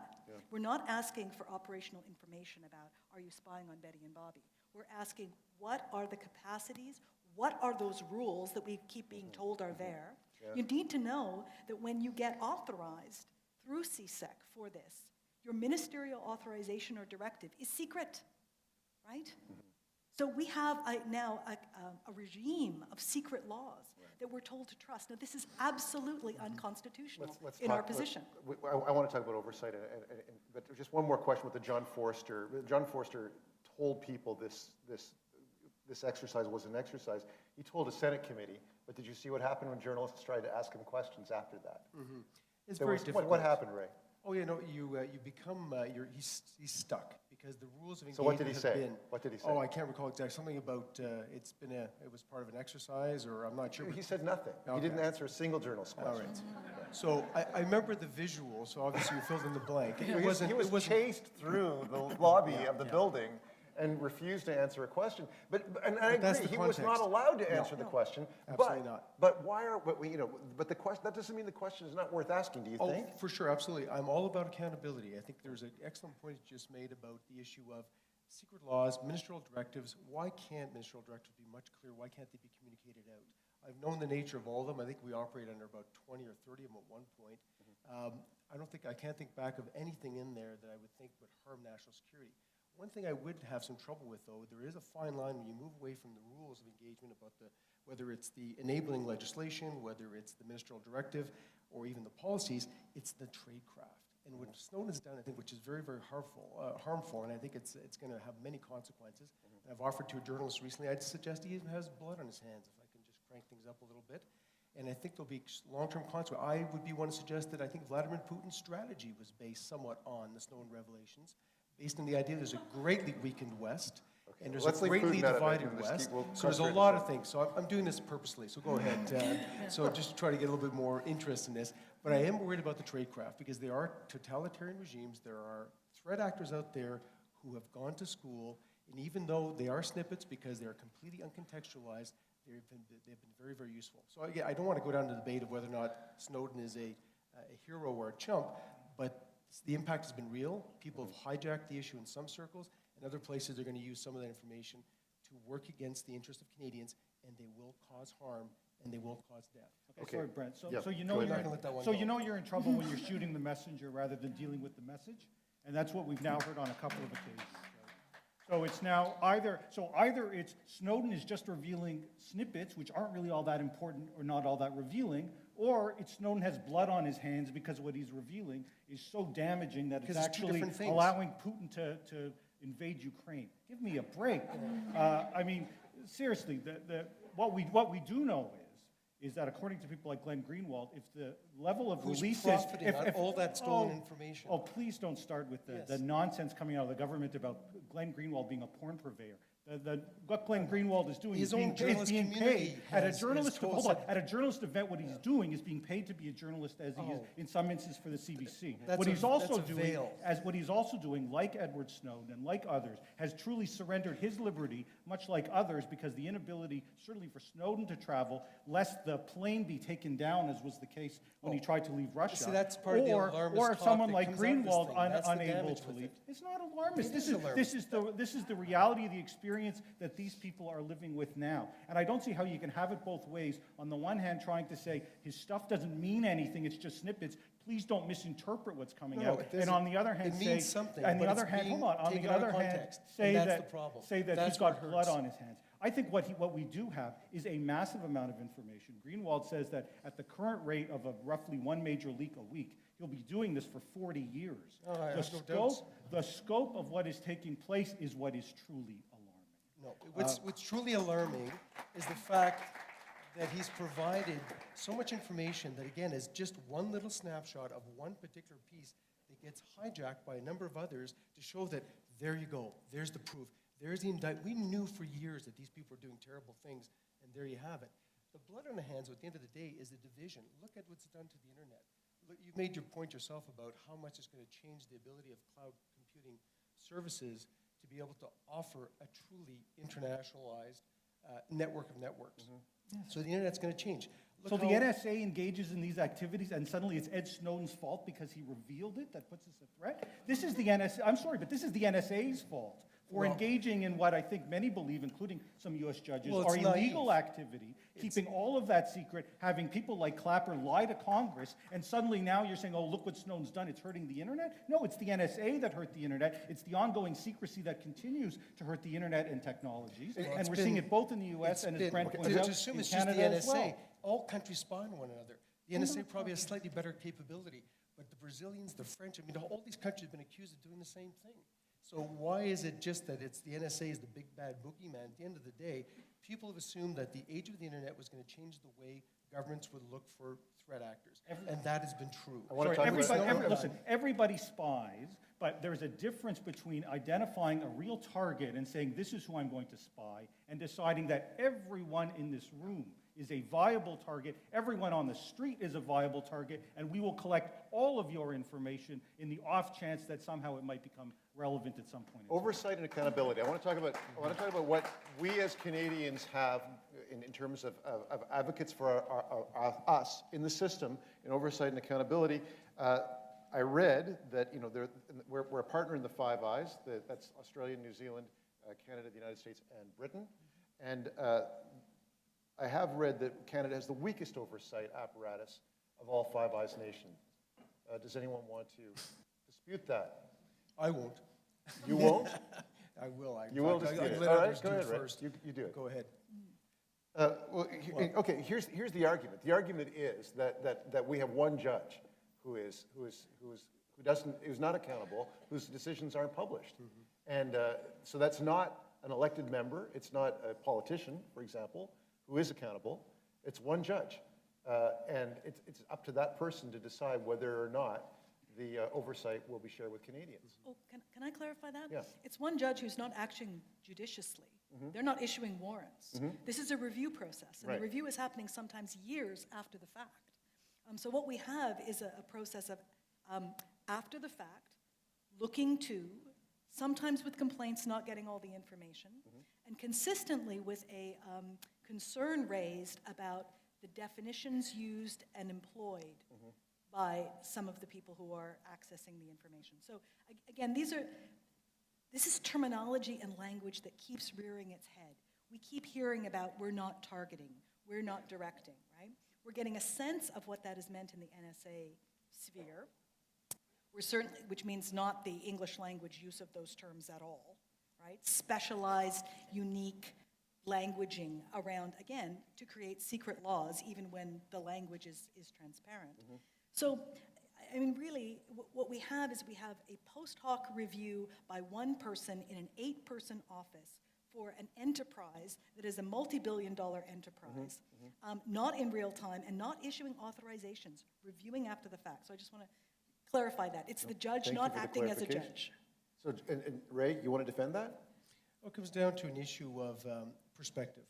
We're not asking for operational information about, are you spying on Betty and Bobby? We're asking, what are the capacities? What are those rules that we keep being told are there? You need to know that when you get authorized through CSEC for this, your ministerial authorization or directive is secret, right? So we have now a regime of secret laws that we're told to trust. Now, this is absolutely unconstitutional in our position. I want to talk about oversight, but just one more question with the John Forster. John Forster told people this exercise was an exercise. He told a Senate committee, but did you see what happened when journalists tried to ask him questions after that? It's very difficult. What happened, Ray? Oh, yeah, no, you become, he's stuck because the rules of engagement So what did he have say? been. What did he say? Oh, I can't recall exactly. Something about it was part of an exercise, or I'm not sure. He said nothing. Okay. He didn't answer a single journalist question. All right. So I remember the visual, so obviously you filled in the blank. He was chased through the lobby of the building and refused to answer a question. But I agree, he was not allowed to answer the question. Absolutely not. But the question, that doesn't mean the question is not worth asking, do you think? Oh, for sure, absolutely. I'm all about accountability. I think there's an excellent point you just made about the issue of secret laws, ministerial directives. Why can't ministerial directives be much clearer? Why can't they be communicated out? I've known the nature of all of them. I think we operate under about 20 or 30 of them at one point. I can't think back of anything in there that I would think would harm national security. One thing I would have some trouble with, though, there is a fine line when you move away from the rules of engagement about whether it's the enabling legislation, whether it's the ministerial directive, or even the policies, it's the tradecraft. And what Snowden has done, I think, which is very, very harmful, and I think it's going to have many consequences. And I've offered to a journalist recently, I'd suggest he even has blood on his hands, if I can just crank things up a little bit. And I think there'll be long-term consequences. I would be one to suggest that I think Vladimir Putin's strategy was based somewhat on the Snowden revelations, based on the idea there's a greatly weakened West, and there's a greatly divided West. So there's a lot of things. So I'm doing this purposely, so go ahead. So just try to get a little bit more interest in this. But I am worried about the tradecraft, because there are totalitarian regimes, there are threat actors out there who have gone to school, and even though they are snippets because they are completely uncontextualized, they've been very, very useful. So again, I don't want to go down to the debate of whether or not Snowden is a hero or a chump, but the impact has been real. People have hijacked the issue in some circles. In other places, they're going to use some of that information to work against the interests of Canadians, and they will cause harm, and they will cause death. Okay, sorry, Brent. So you Go know ahead. you're in trouble when you're shooting the messenger rather than dealing with the message, and that's what we've now heard on a couple of occasions. So it's now either it's Snowden is just revealing snippets, which aren't really all that important or not all that revealing, or it's Snowden has blood on his hands because what he's revealing is so damaging that it's actually allowing Putin to invade Ukraine. Give me a break. I mean, seriously, what we do know is that according to people like Glenn Greenwald, if the level of releases... if all that stolen information? Oh, please don't start with the nonsense coming out of the government about Glenn Greenwald being a porn purveyor. What Glenn Greenwald is doing His is being, own journalist being community paid at a has journalist told hold on, us- at a journalist event. What he's doing is being paid to be a journalist, as he is in some instances for the CBC. That's What a- he's also that's a doing, veil. what he's also doing, like Edward Snowden and like others, has truly surrendered his liberty, much like others, because the inability, certainly for Snowden to travel, lest the plane be taken down, as was the case when he tried to leave Russia. See, that's part of the alarmist or talk someone that like comes out of this Greenwald thing. That's the unable damage to with leave. it. It's not alarmist. It This is is alarmist. this is the reality of the experience that these people are living with now. And I don't see how you can have it both ways. On the one hand, trying to say his stuff doesn't mean anything, it's just snippets. Please don't misinterpret what's coming No, out. it And doesn't. on the other hand, It means something, on the but other it's hand, being hold on. On taken the out of other hand, context, say and that's that the problem. say that That's he's got what hurts. blood on his hands. I think what we do have is a massive amount of information. Greenwald says that at the current rate of roughly one major leak a week, he'll be doing this for 40 years. Oh, I have no doubts. The scope of what is taking place is what is truly alarming. No, what's truly alarming is the fact that he's provided so much information that, again, is just one little snapshot of one particular piece that gets hijacked by a number of others to show that, there you go, there's the proof, there's the indictment. We knew for years that these people are doing terrible things, and there you have it. The blood on the hands, at the end of the day, is the division. Look at what's done to the internet. Look, you've made your point yourself about how much it's going to change the ability of cloud computing services to be able to offer a truly internationalized network of networks. So the internet's going to change. So Look the how- NSA engages in these activities, and suddenly it's Ed Snowden's fault because he revealed it that puts us at threat? This is the NSA, I'm sorry, but this is the NSA's fault for Well- engaging in what I think many believe, including some U.S. judges, Well, are it's illegal naive. activity, keeping all of that secret, having people like Clapper lie to Congress, and suddenly now you're saying, oh, look what Snowden's done, it's hurting the internet? No, it's the NSA that hurt the internet. It's the ongoing secrecy that continues to hurt the internet and technologies. Well, And it's we're been- seeing it both in the U.S. it's and, as been- Brent to points out, assume in it's just the Canada as NSA. well. All countries spy on one another. The NSA probably has slightly better capability, but the Brazilians, the French, I mean, all these countries have been accused of doing the same thing. So why is it just that it's the NSA is the big bad boogeyman? At the end of the day, people have assumed that the age of the internet was going to change the way governments would look for threat actors, and that has been true. I want to Sorry, talk about listen, everybody spies, but there's a difference between identifying a real target and saying, this is who I'm going to spy, and deciding that everyone in this room is a viable target, everyone on the street is a viable target, and we will collect all of your information in the off chance that somehow it might become relevant at some point. in time. Oversight and accountability. I want to talk about what we as Canadians have in terms of advocates for us in the system in oversight and accountability. I read that we're a partner in the Five Eyes. That's Australia, New Zealand, Canada, the United States, and Britain. And I have read that Canada has the weakest oversight apparatus of all Five Eyes nations. Does anyone want to dispute that? I won't. You won't? I will. You will dispute it. Let All others right, go do it ahead, Ray. first. You do it. Go ahead. Okay, here's the argument. The argument is that we have one judge who's not accountable, whose decisions aren't published. And so that's not an elected member. It's not a politician, for example, who is accountable. It's one judge. And it's up to that person to decide whether or not the oversight will be shared with Canadians. Oh, can I clarify that? Yeah. It's one judge who's not acting judiciously. They're not issuing warrants. This is a review process, and Right. the review is happening sometimes years after the fact. So what we have is a process of, after the fact, looking to, sometimes with complaints not getting all the information, and consistently with a concern raised about the definitions used and employed by some of the people who are accessing the information. So again, this is terminology and language that keeps rearing its head. We keep hearing about we're not targeting, we're not directing, right? We're getting a sense of what that has meant in the NSA sphere. We're certainly, which means not the English language use of those terms at all, right? Specialized, unique languaging around, again, to create secret laws, even when the language is transparent. So, I mean, really, what we have is we have a post hoc review by one person in an 8-person office for an enterprise that is a multi-billion-dollar enterprise, not in real time and not issuing authorizations, reviewing after the fact. So I just want to clarify that. It's the judge Thank you not for the acting as a clarification. judge. So, and Ray, you want to defend that? Well, it comes down to an issue of perspective.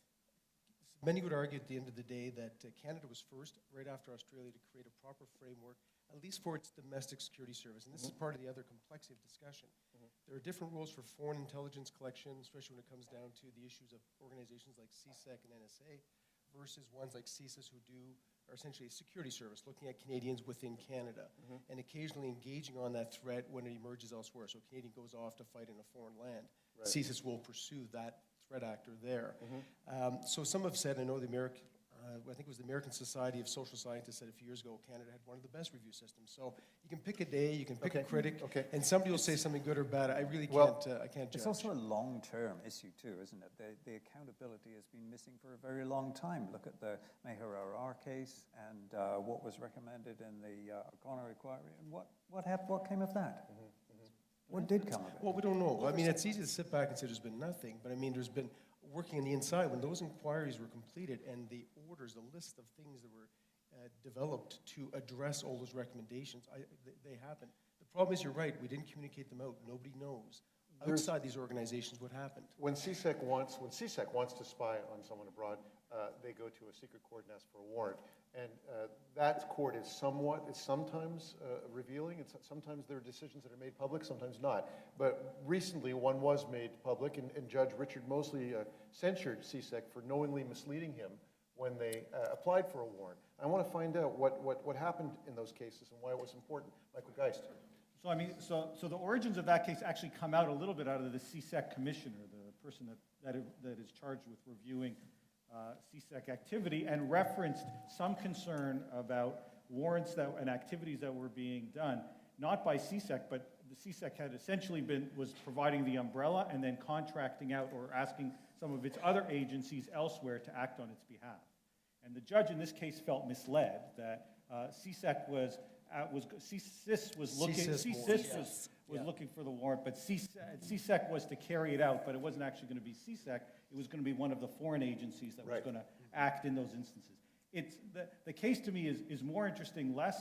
Many would argue at the end of the day that Canada was first, right after Australia, to create a proper framework, at least for its domestic security service. And this is part of the other complexity of discussion. There are different rules for foreign intelligence collection, especially when it comes down to the issues of organizations like CSIS and NSA versus ones like CSIS are essentially a security service, looking at Canadians within Canada and occasionally engaging on that threat when it emerges elsewhere. So a Canadian goes off to fight in a foreign land. Right. CSIS will pursue that threat actor there. So some have said, I know the American, I think it was the American Society of Social Scientists said a few years ago, Canada had one of the best review systems. So you can pick a day, you can pick a critic, and somebody will say something good or bad. I really can't, I can't judge. It's also a long-term issue too, isn't it? The accountability has been missing for a very long time. Look at the Micheal case and what was recommended in the O'Connor inquiry, and what came of that? What did come of it? Well, we don't know. I mean, it's easy to sit back and say there's been nothing, but I mean, there's been working on the inside. When those inquiries were completed and the orders, the list of things that were developed to address all those recommendations, they happened. The problem is, you're right, we didn't communicate them out. Nobody knows outside these organizations what happened. When CSIS wants to spy on someone abroad, they go to a secret court and ask for a warrant. And that court is sometimes revealing. Sometimes there are decisions that are made public, sometimes not. But recently, one was made public, and Judge Richard Mosley censured CSIS for knowingly misleading him when they applied for a warrant. I want to find out what happened in those cases and why it was important. Michael Geist. So I mean, so the origins of that case actually come out a little bit out of the CSEC commissioner, the person that is charged with reviewing CSEC activity, and referenced some concern about warrants and activities that were being done, not by CSEC, but the CSEC had essentially was providing the umbrella and then contracting out or asking some of its other agencies elsewhere to act on its behalf. And the judge in this case felt misled that CSEC was looking for the warrant, but CSEC was to carry it out, but it wasn't actually going to be CSEC. It was going to be one of the foreign agencies that was going to act in those instances. It's the case to me is more interesting, less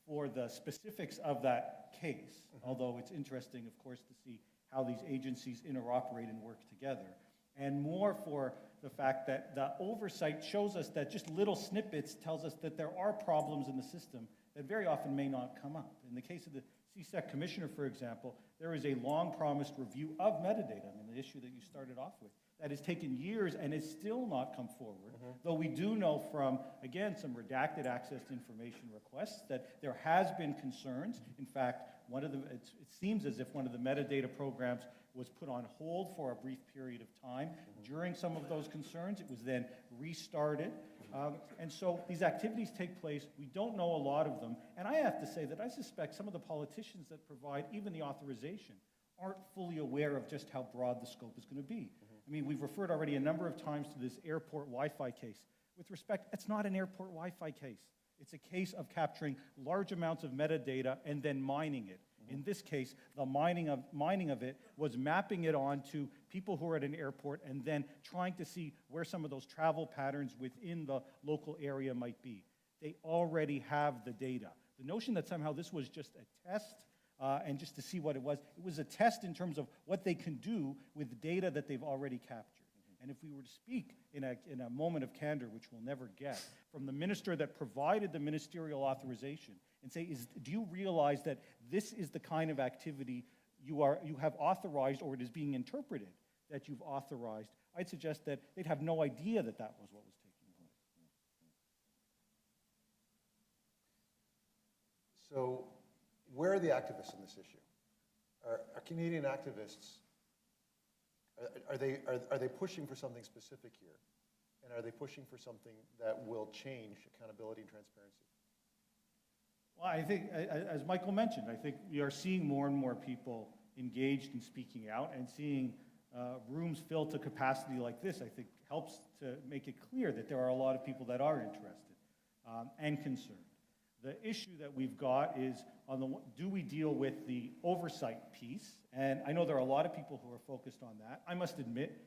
for the specifics of that case, although it's interesting, of course, to see how these agencies interoperate and work together, and more for the fact that the oversight shows us that just little snippets tells us that there are problems in the system that very often may not come up. In the case of the CSEC commissioner, for example, there is a long-promised review of metadata, I mean, the issue that you started off with, that has taken years and has still not come forward, though we do know from, again, some redacted access to information requests that there has been concerns. In fact, it seems as if one of the metadata programs was put on hold for a brief period of time. During some of those concerns, it was then restarted. And so these activities take place. We don't know a lot of them. And I have to say that I suspect some of the politicians that provide even the authorization aren't fully aware of just how broad the scope is going to be. I mean, we've referred already a number of times to this airport Wi-Fi case. With respect, it's not an airport Wi-Fi case. It's a case of capturing large amounts of metadata and then mining it. In this case, the mining of it was mapping it onto people who are at an airport and then trying to see where some of those travel patterns within the local area might be. They already have the data. The notion that somehow this was just a test and just to see what it was a test in terms of what they can do with the data that they've already captured. And if we were to speak in a moment of candor, which we'll never get, from the minister that provided the ministerial authorization and say, do you realize that this is the kind of activity you have authorized, or it is being interpreted that you've authorized, I'd suggest that they'd have no idea that that was what was taking place. So where are the activists in this issue? Are Canadian activists, are they pushing for something specific here? And are they pushing for something that will change accountability and transparency? Well, I think, as Michael mentioned, I think we are seeing more and more people engaged in speaking out, and seeing rooms filled to capacity like this, I think, helps to make it clear that there are a lot of people that are interested and concerned. The issue that we've got is, do we deal with the oversight piece? And I know there are a lot of people who are focused on that. I must admit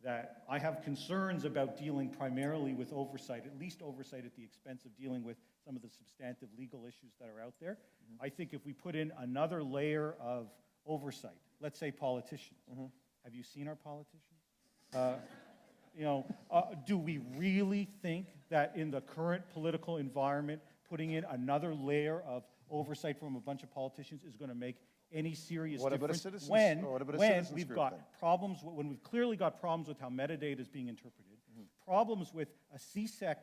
that I have concerns about dealing primarily with oversight, at least oversight at the expense of dealing with some of the substantive legal issues that are out there. I think if we put in another layer of oversight, let's say politicians, Have you seen our politicians? Do we really think that in the current political environment, putting in another layer of oversight from a bunch of politicians is going to make any serious What about a difference citizens- what about a citizens we've group got then? problems, when we've clearly got problems with how metadata is being interpreted, problems with a CSEC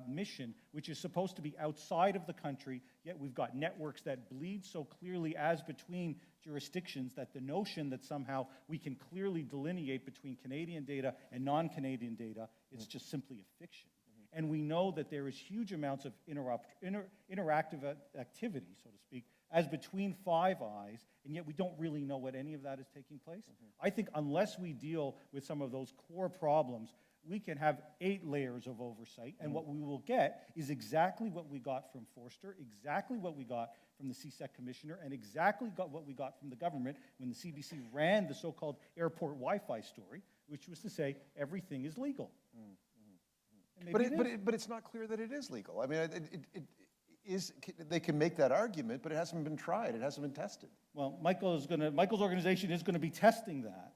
mission, which is supposed to be outside of the country, yet we've got networks that bleed so clearly as between jurisdictions that the notion that somehow we can clearly delineate between Canadian data and non-Canadian data is just simply a fiction. And we know that there is huge amounts of interactive activity, so to speak, as between Five Eyes, and yet we don't really know what any of that is taking place. I think unless we deal with some of those core problems, we can have 8 layers of oversight, and what we will get is exactly what we got from Forster, exactly what we got from the CSEC commissioner, and exactly what we got from the government when the CBC ran the so-called airport Wi-Fi story, which was to say everything is legal. And maybe it is. But it's not clear that it is legal. I mean, it is. They can make that argument, but it hasn't been tried. It hasn't been tested. Well, Michael's organization is going to be testing that.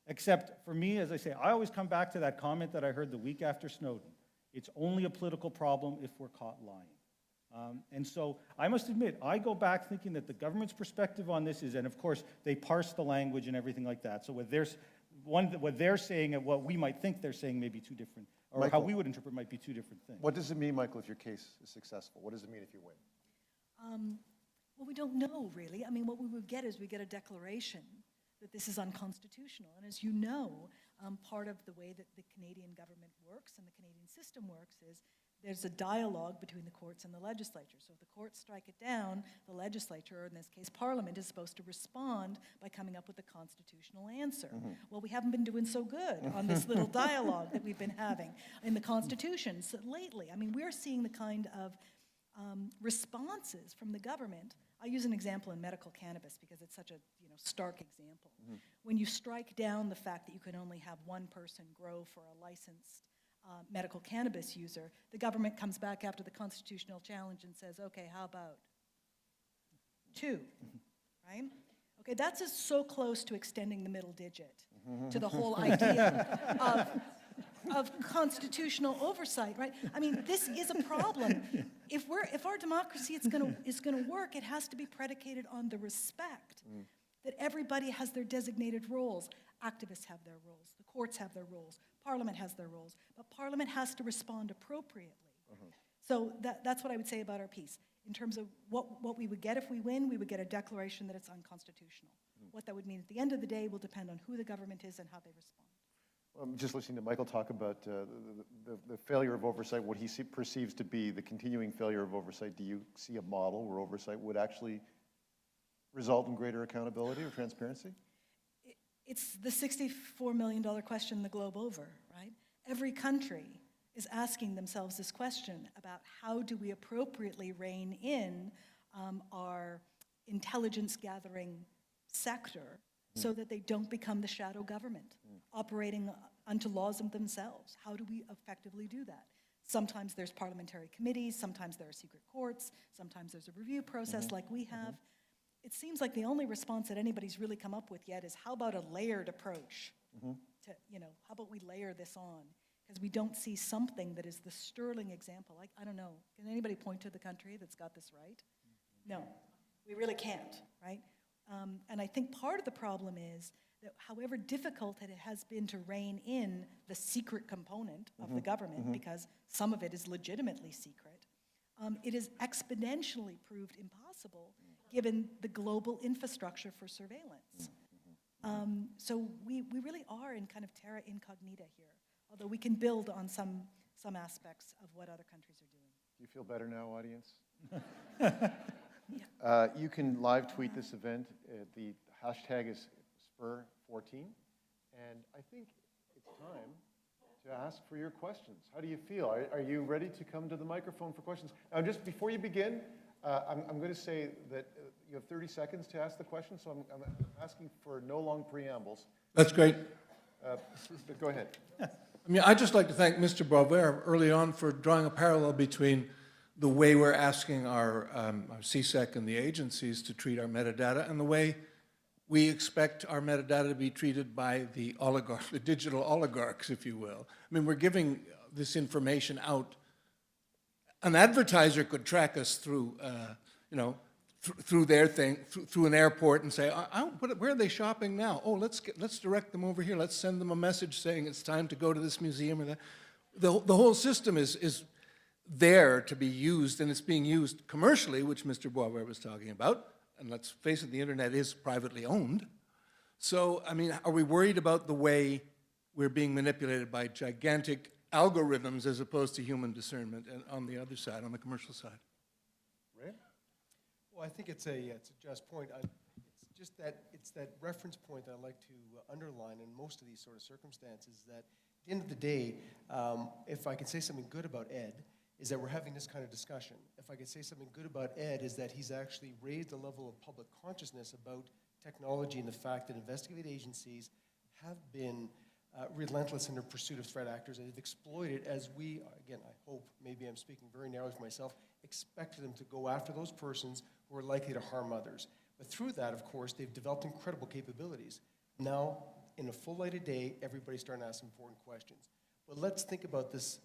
Except for me, as I say, I always come back to that comment that I heard the week after Snowden. It's only a political problem if we're caught lying. And so I must admit, I go back thinking that the government's perspective on this is, and of course, they parse the language and everything like that. So what they're saying and what we might think they're saying may be two different, or Michael, how we would interpret might be two different things. What does it mean, Michael, if your case is successful? What does it mean if you win? Well, we don't know, really. I mean, what we would get is we get a declaration that this is unconstitutional. And as you know, part of the way that the Canadian government works and the Canadian system works is there's a dialogue between the courts and the legislature. So if the courts strike it down, the legislature, or in this case Parliament, is supposed to respond by coming up with a constitutional answer. Well, we haven't been doing so good on this little dialogue that we've been having in the Constitution lately. I mean, we're seeing the kind of responses from the government. I'll use an example in medical cannabis because it's such a stark example. When you strike down the fact that you can only have one person grow for a licensed medical cannabis user, the government comes back after the constitutional challenge and says, okay, how about 2, right? Okay, that's so close to extending the middle digit to the whole idea of constitutional oversight, right? I mean, this is a problem. If our democracy is going to work, it has to be predicated on the respect that everybody has their designated roles. Activists have their roles. The courts have their roles. Parliament has their roles. But Parliament has to respond appropriately. So that's what I would say about our piece. In terms of what we would get if we win, we would get a declaration that it's unconstitutional. What that would mean at the end of the day will depend on who the government is and how they respond. I'm just listening to Michael talk about the failure of oversight, what he perceives to be the continuing failure of oversight. Do you see a model where oversight would actually result in greater accountability or transparency? It's the $64 million question the globe over, right? Every country is asking themselves this question about how do we appropriately rein in our intelligence gathering sector so that they don't become the shadow government, operating unto laws of themselves. How do we effectively do that? Sometimes there's parliamentary committees, sometimes there are secret courts, sometimes there's a review process like we have. It seems like the only response that anybody's really come up with yet is how about a layered approach to, how about we layer this on? Because we don't see something that is the sterling example. I don't know, can anybody point to the country that's got this right? No, we really can't, right? And I think part of the problem is that however difficult it has been to rein in the secret component of the government, because some of it is legitimately secret, it is exponentially proved impossible given the global infrastructure for surveillance. So we really are in kind of terra incognita here, although we can build on some aspects of what other countries are doing. Do you feel better now, audience? You can live tweet this event. The hashtag is Spur14. And I think it's time to ask for your questions. How do you feel? Are you ready to come to the microphone for questions? Now, just before you begin, I'm going to say that you have 30 seconds to ask the question, so I'm asking for no long preambles. That's great. But go ahead. I mean, I'd just like to thank Mr. Boisvert early on for drawing a parallel between the way we're asking our CSEC and the agencies to treat our metadata and the way we expect our metadata to be treated by the the digital oligarchs, if you will. I mean, we're giving this information out. An advertiser could track us through, through their thing, through an airport, and say, where are they shopping now? Oh, let's direct them over here. Let's send them a message saying it's time to go to this museum or that. The whole system is there to be used, and it's being used commercially, which Mr. Boisvert was talking about. And let's face it, the internet is privately owned. So, I mean, are we worried about the way we're being manipulated by gigantic algorithms as opposed to human discernment and on the other side, on the commercial side? Ray? Well, I think it's a just point. It's that reference point that I like to underline in most of these sort of circumstances, that at the end of the day, if I can say something good about Ed, is that we're having this kind of discussion. If I could say something good about Ed, is that he's actually raised the level of public consciousness about technology and the fact that investigative agencies have been relentless in their pursuit of threat actors and have exploited, as we, again, I hope, maybe I'm speaking very narrowly for myself, expected them to go after those persons who are likely to harm others. But through that, of course, they've developed incredible capabilities. Now, in a full light of day, everybody's starting to ask important questions. But let's think about this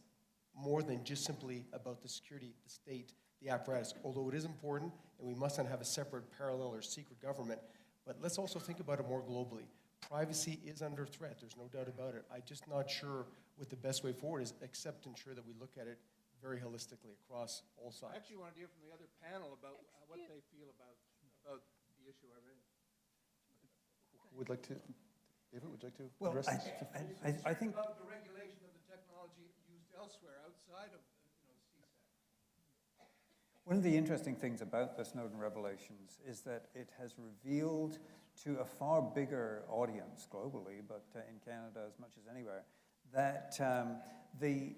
more than just simply about the security, the state, the apparatus, although it is important, and we must not have a separate parallel or secret government. But let's also think about it more globally. Privacy is under threat, there's no doubt about it. I'm just not sure what the best way forward is, except to ensure that we look at it very holistically across all sides. I actually want to hear from the other panel about what they feel about the issue I raised. Would like to, David, would you like to Well, address this? I think About the regulation of the technology used elsewhere outside of CSIS. one of the interesting things about the Snowden revelations is that it has revealed to a far bigger audience globally, but in Canada as much as anywhere, that the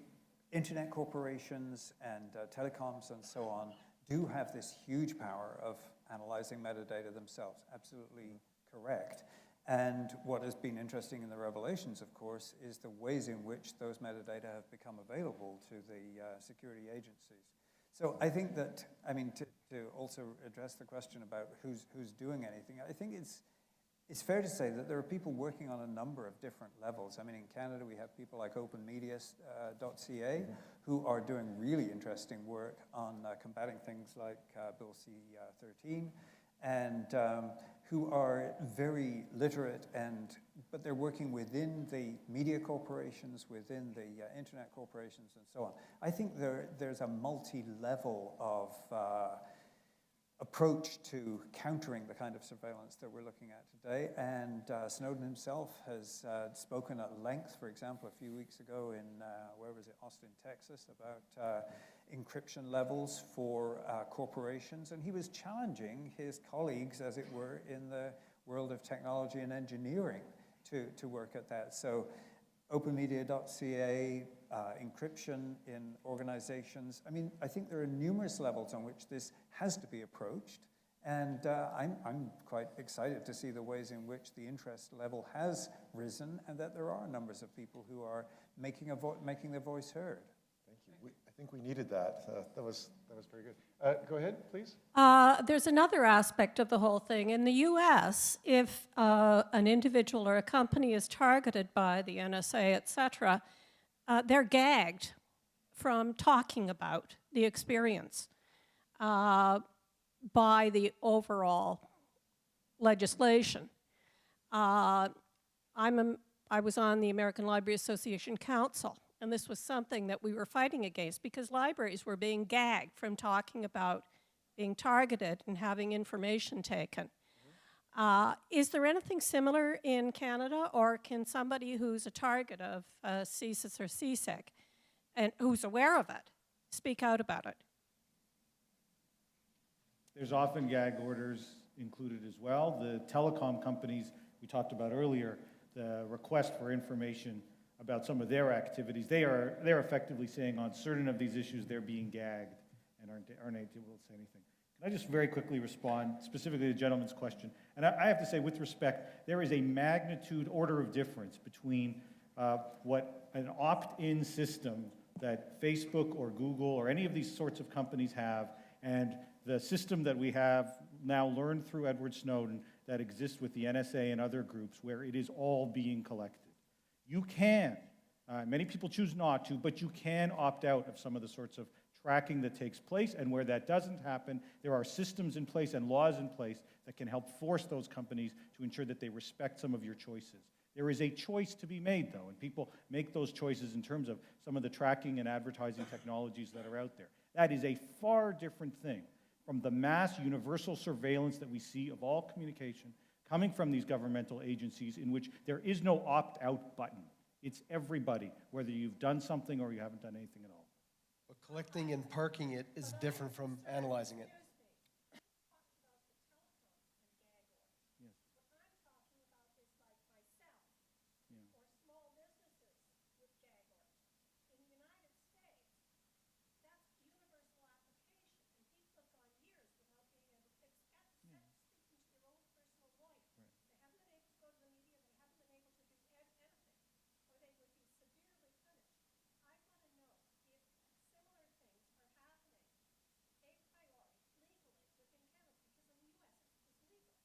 internet corporations and telecoms and so on do have this huge power of analyzing metadata themselves. Absolutely correct. And what has been interesting in the revelations, of course, is the ways in which those metadata have become available to the security agencies. So I think that, I mean, to also address the question about who's doing anything, I think it's fair to say that there are people working on a number of different levels. I mean, in Canada, we have people like openmedia.ca who are doing really interesting work on combating things like Bill C-13, and who are very literate, but they're working within the media corporations, within the internet corporations, and so on. I think there's a multi-level of approach to countering the kind of surveillance that we're looking at today. And Snowden himself has spoken at length, for example, a few weeks ago in, where was it, Austin, Texas, about encryption levels for corporations. And he was challenging his colleagues, as it were, in the world of technology and engineering to work at that. So openmedia.ca, encryption in organizations. I mean, I think there are numerous levels on which this has to be approached, and I'm quite excited to see the ways in which the interest level has risen, and that there are numbers of people who are making their voice heard. Thank you. I think we needed that. That was very good. Go ahead, please. There's another aspect of the whole thing. In the U.S., if an individual or a company is targeted by the NSA, et cetera, they're gagged from talking about the experience by the overall legislation. I was on the American Library Association Council, and this was something that we were fighting against because libraries were being gagged from talking about being targeted and having information taken. Is there anything similar in Canada, or can somebody who's a target of CSIS or CSEC and who's aware of it speak out about it? There's often gag orders included as well. The telecom companies we talked about earlier, the request for information about some of their activities, they're effectively saying on certain of these issues they're being gagged and aren't able to say anything. Can I just very quickly respond specifically to the gentleman's question? And I have to say, with respect, there is a magnitude order of difference between what an opt-in system that Facebook or Google or any of these sorts of companies have and the system that we have now learned through Edward Snowden that exist with the NSA and other groups where it is all being collected. You can, many people choose not to, but you can opt out of some of the sorts of tracking that takes place, and where that doesn't happen, there are systems in place and laws in place that can help force those companies to ensure that they respect some of your choices. There is a choice to be made, though, and people make those choices in terms of some of the tracking and advertising technologies that are out there. That is a far different thing from the mass universal surveillance that we see of all communication coming from these governmental agencies, in which there is no opt-out button. It's everybody, whether you've done something or you haven't done anything at all. But collecting and parking it is different from analyzing it.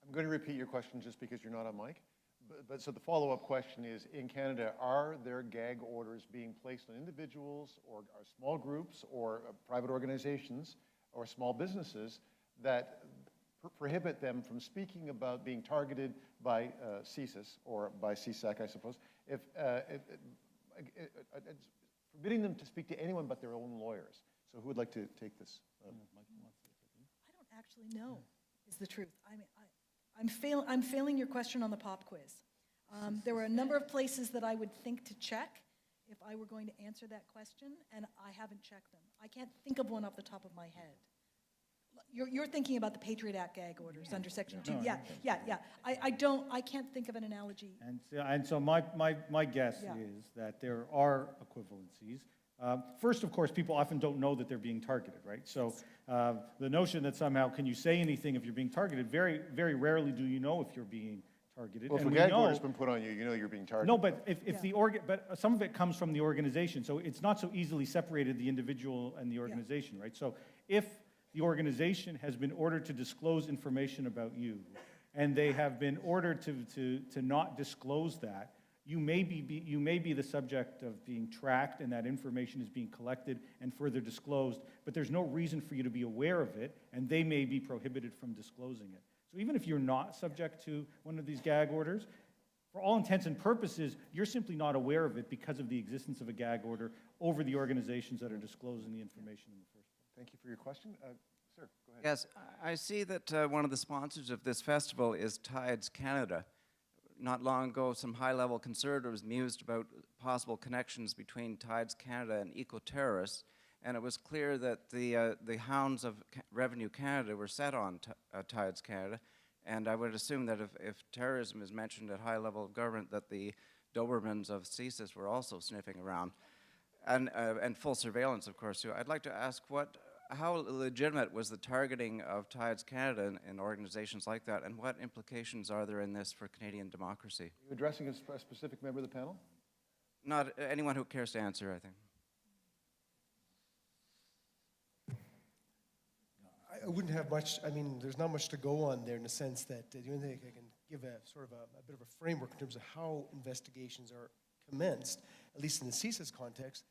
I'm going to repeat your question just because you're not on mic. But so the follow-up question is, in Canada, are there gag orders being placed on individuals or small groups or private organizations or small businesses that prohibit them from speaking about being targeted by CSIS or by CSAC, I suppose, forbidding them to speak to anyone but their own lawyers? So who would like to take this? I don't actually know, is the truth. I mean, I'm failing your question on the pop quiz. There were a number of places that I would think to check if I were going to answer that question, and I haven't checked them. I can't think of one off the top of my head. You're thinking about the Patriot Act gag orders under Section 2. Yeah. I can't think of an analogy. And so my guess is that there are equivalencies. First, of course, people often don't know that they're being targeted, right? So the notion that somehow, can you say anything if you're being targeted? Very, very rarely do you know if you're being targeted. Well, if and a gag order's been put on you, you know you're being targeted. No, but but some of it comes from the organization, so it's not so easily separated, the individual and the organization, right? So if the organization has been ordered to disclose information about you, and they have been ordered to not disclose that, you may be the subject of being tracked, and that information is being collected and further disclosed, but there's no reason for you to be aware of it, and they may be prohibited from disclosing it. So even if you're not subject to one of these gag orders, for all intents and purposes, you're simply not aware of it because of the existence of a gag order over the organizations that are disclosing the information in the first place. Thank you for your question. Sir, go ahead. Yes, I see that one of the sponsors of this festival is Tides Canada. Not long ago, some high-level conservatives mused about possible connections between Tides Canada and eco-terrorists, and it was clear that the hounds of Revenue Canada were set on Tides Canada, and I would assume that if terrorism is mentioned at high level of government, that the Dobermans of CSIS were also sniffing around, and full surveillance, of course, too. I'd like to ask how legitimate was the targeting of Tides Canada in organizations like that, and what implications are there in this for Canadian democracy? Are you addressing a specific member of the panel? Not anyone who cares to answer, I think. I wouldn't have much, I mean, there's not much to go on there in the sense that the only thing I can give a sort of a bit of a framework in terms of how investigations are commenced, at least in the CSIS context.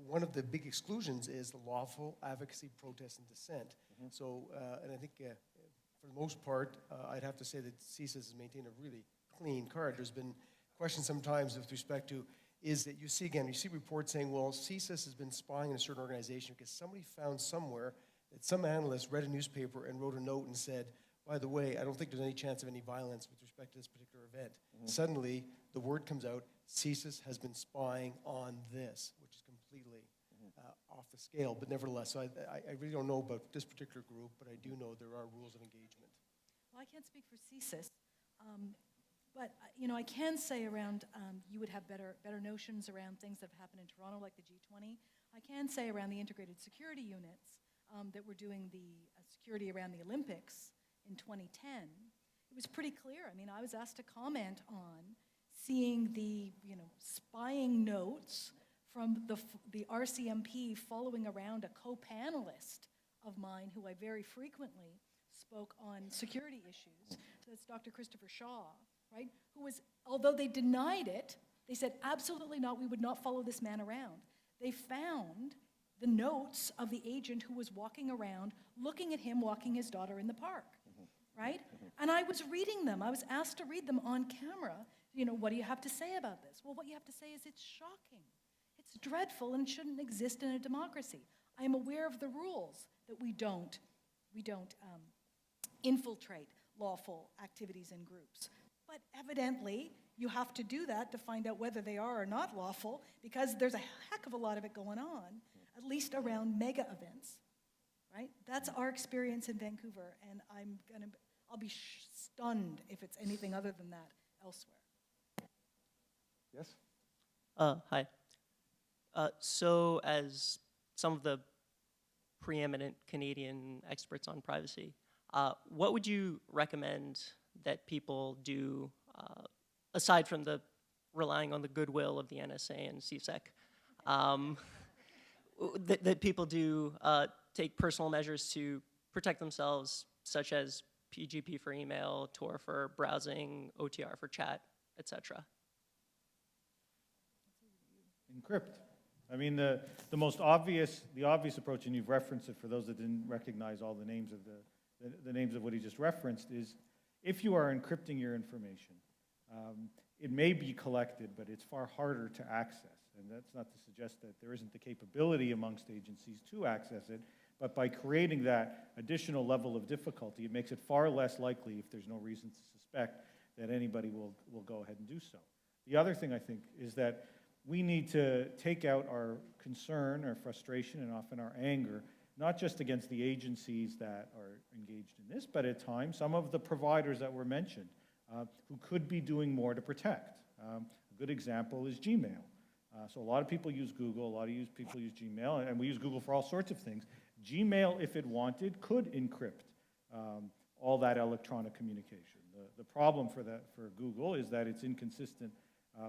One of the big exclusions is the lawful advocacy, protest, and dissent. So, and I think for the most part, I'd have to say that CSIS has maintained a really clean card. There's been questions sometimes with respect to, is that you see reports saying, well, CSIS has been spying on a certain organization because somebody found somewhere that some analyst read a newspaper and wrote a note and said, by the way, I don't think there's any chance of any violence with respect to this particular event. Suddenly, the word comes out, CSIS has been spying on this, which is completely off the scale, but nevertheless, so I really don't know about this particular group, but I do know there are rules of engagement. Well, I can't speak for CSIS, but I can say around, you would have better notions around things that have happened in Toronto, like the G20. I can say around the integrated security units that were doing the security around the Olympics in 2010. It was pretty clear. I mean, I was asked to comment on seeing the spying notes from the RCMP following around a co-panelist of mine who I very frequently spoke on security issues. That's Dr. Christopher Shaw, right? Who was, although they denied it, they said, absolutely not, we would not follow this man around. They found the notes of the agent who was walking around, looking at him walking his daughter in the park, right? And I was reading them. I was asked to read them on camera. You know, what do you have to say about this? Well, what you have to say is it's shocking. It's dreadful and shouldn't exist in a democracy. I am aware of the rules that we don't infiltrate lawful activities and groups. But evidently, you have to do that to find out whether they are or not lawful, because there's a heck of a lot of it going on, at least around mega events, right? That's our experience in Vancouver, and I'll be stunned if it's anything other than that elsewhere. Yes? Hi. So as some of the preeminent Canadian experts on privacy, what would you recommend that people do, aside from the relying on the goodwill of the NSA and CSEC, that people do take personal measures to protect themselves, such as PGP for email, Tor for browsing, OTR for chat, etc.? Encrypt. I mean, the obvious approach, and you've referenced it for those that didn't recognize all the names of the names of what he just referenced, is if you are encrypting your information, it may be collected, but it's far harder to access. And that's not to suggest that there isn't the capability amongst agencies to access it, but by creating that additional level of difficulty, it makes it far less likely, if there's no reason to suspect, that anybody will go ahead and do so. The other thing I think is that we need to take out our concern, our frustration, and often our anger, not just against the agencies that are engaged in this, but at times some of the providers that were mentioned who could be doing more to protect. A good example is Gmail. So a lot of people use Google, a lot of people use Gmail, and we use Google for all sorts of things. Gmail, if it wanted, could encrypt all that electronic communication. The problem for Google is that it's inconsistent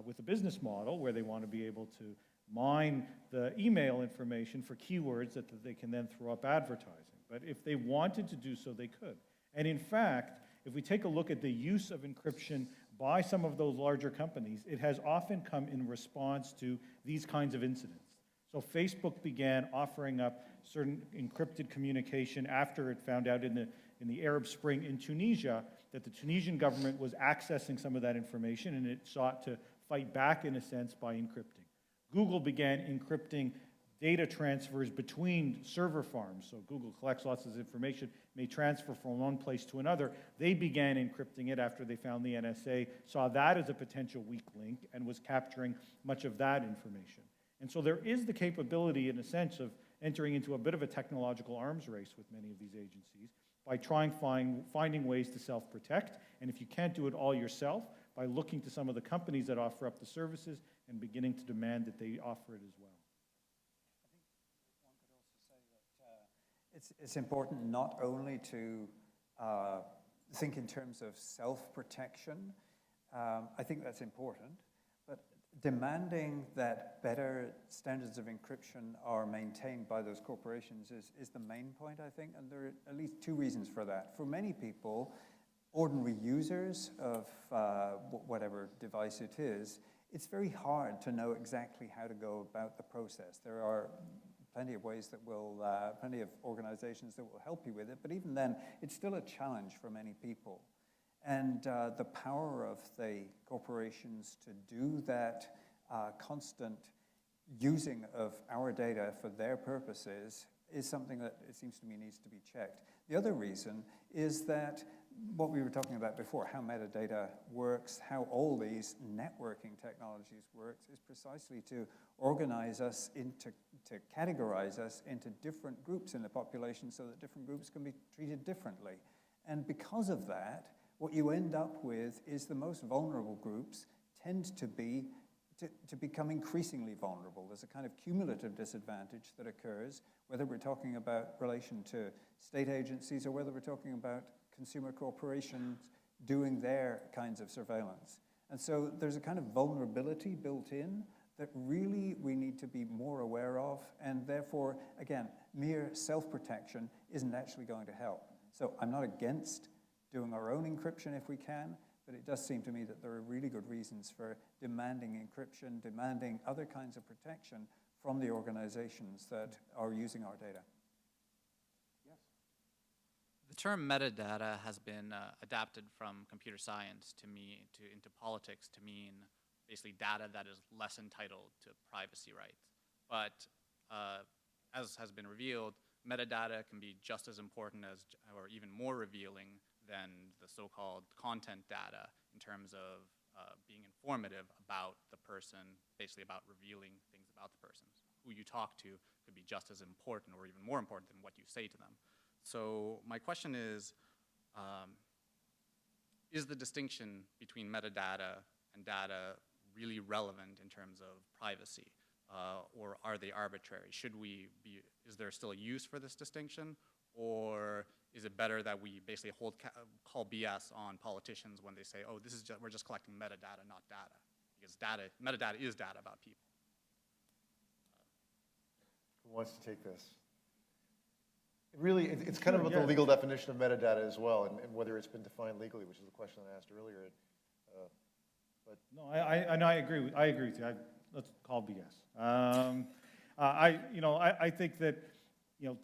with a business model where they want to be able to mine the email information for keywords that they can then throw up advertising. But if they wanted to do so, they could. And in fact, if we take a look at the use of encryption by some of those larger companies, it has often come in response to these kinds of incidents. So Facebook began offering up certain encrypted communication after it found out in the Arab Spring in Tunisia that the Tunisian government was accessing some of that information, and it sought to fight back, in a sense, by encrypting. Google began encrypting data transfers between server farms. So Google collects lots of information, may transfer from one place to another. They began encrypting it after they found the NSA, saw that as a potential weak link, and was capturing much of that information. And so there is the capability, in a sense, of entering into a bit of a technological arms race with many of these agencies by finding ways to self-protect. And if you can't do it all yourself, by looking to some of the companies that offer up the services and beginning to demand that they offer it as well. I think one could also say that it's important not only to think in terms of self-protection. I think that's important, but demanding that better standards of encryption are maintained by those corporations is the main point, I think, and there are at least two reasons for that. For many people, ordinary users of whatever device it is, it's very hard to know exactly how to go about the process. There are plenty of ways that plenty of organizations that will help you with it, but even then, it's still a challenge for many people. And the power of the corporations to do that constant using of our data for their purposes is something that it seems to me needs to be checked. The other reason is that what we were talking about before, how metadata works, how all these networking technologies works, is precisely to organize us to categorize us into different groups in the population so that different groups can be treated differently. And because of that, what you end up with is the most vulnerable groups tend to become increasingly vulnerable. There's a kind of cumulative disadvantage that occurs, whether we're talking about relation to state agencies or whether we're talking about consumer corporations doing their kinds of surveillance. And so there's a kind of vulnerability built in that really we need to be more aware of, and therefore, again, mere self-protection isn't actually going to help. So I'm not against doing our own encryption if we can, but it does seem to me that there are really good reasons for demanding encryption, demanding other kinds of protection from the organizations that are using our data. The term metadata has been adapted from computer science into politics to mean basically data that is less entitled to privacy rights. But as has been revealed, metadata can be just as important as, or even more revealing than the so-called content data in terms of being informative about the person, basically about revealing things about the person. Who you talk to could be just as important or even more important than what you say to them. So my question is the distinction between metadata and data really relevant in terms of privacy, or are they arbitrary? Is there still a use for this distinction, or is it better that we basically call BS on politicians when they say, oh, we're just collecting metadata, not data? Because metadata is data about people. Who wants to take this? Really, it's kind of about the legal definition of metadata as well, and whether it's been defined legally, which is the question I asked earlier. No, I agree with you. Let's call BS. I think that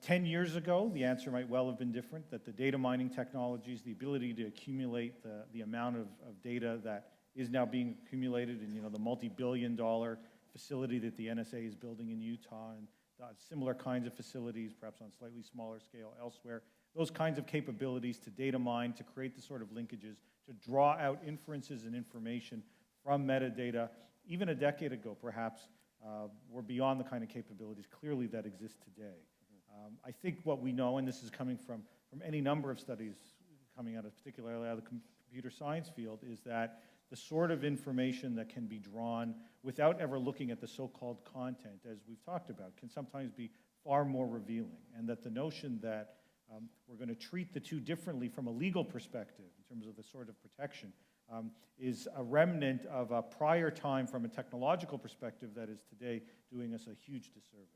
10 years ago, the answer might well have been different, that the data mining technologies, the ability to accumulate the amount of data that is now being accumulated in the multi-billion-dollar facility that the NSA is building in Utah, and similar kinds of facilities, perhaps on slightly smaller scale elsewhere, those kinds of capabilities to data mine, to create the sort of linkages, to draw out inferences and information from metadata, even a decade ago perhaps, were beyond the kind of capabilities clearly that exist today. I think what we know, and this is coming from any number of studies coming out of, particularly out of the computer science field, is that the sort of information that can be drawn without ever looking at the so-called content, as we've talked about, can sometimes be far more revealing, and that the notion that we're going to treat the two differently from a legal perspective in terms of the sort of protection is a remnant of a prior time from a technological perspective that is today doing us a huge disservice.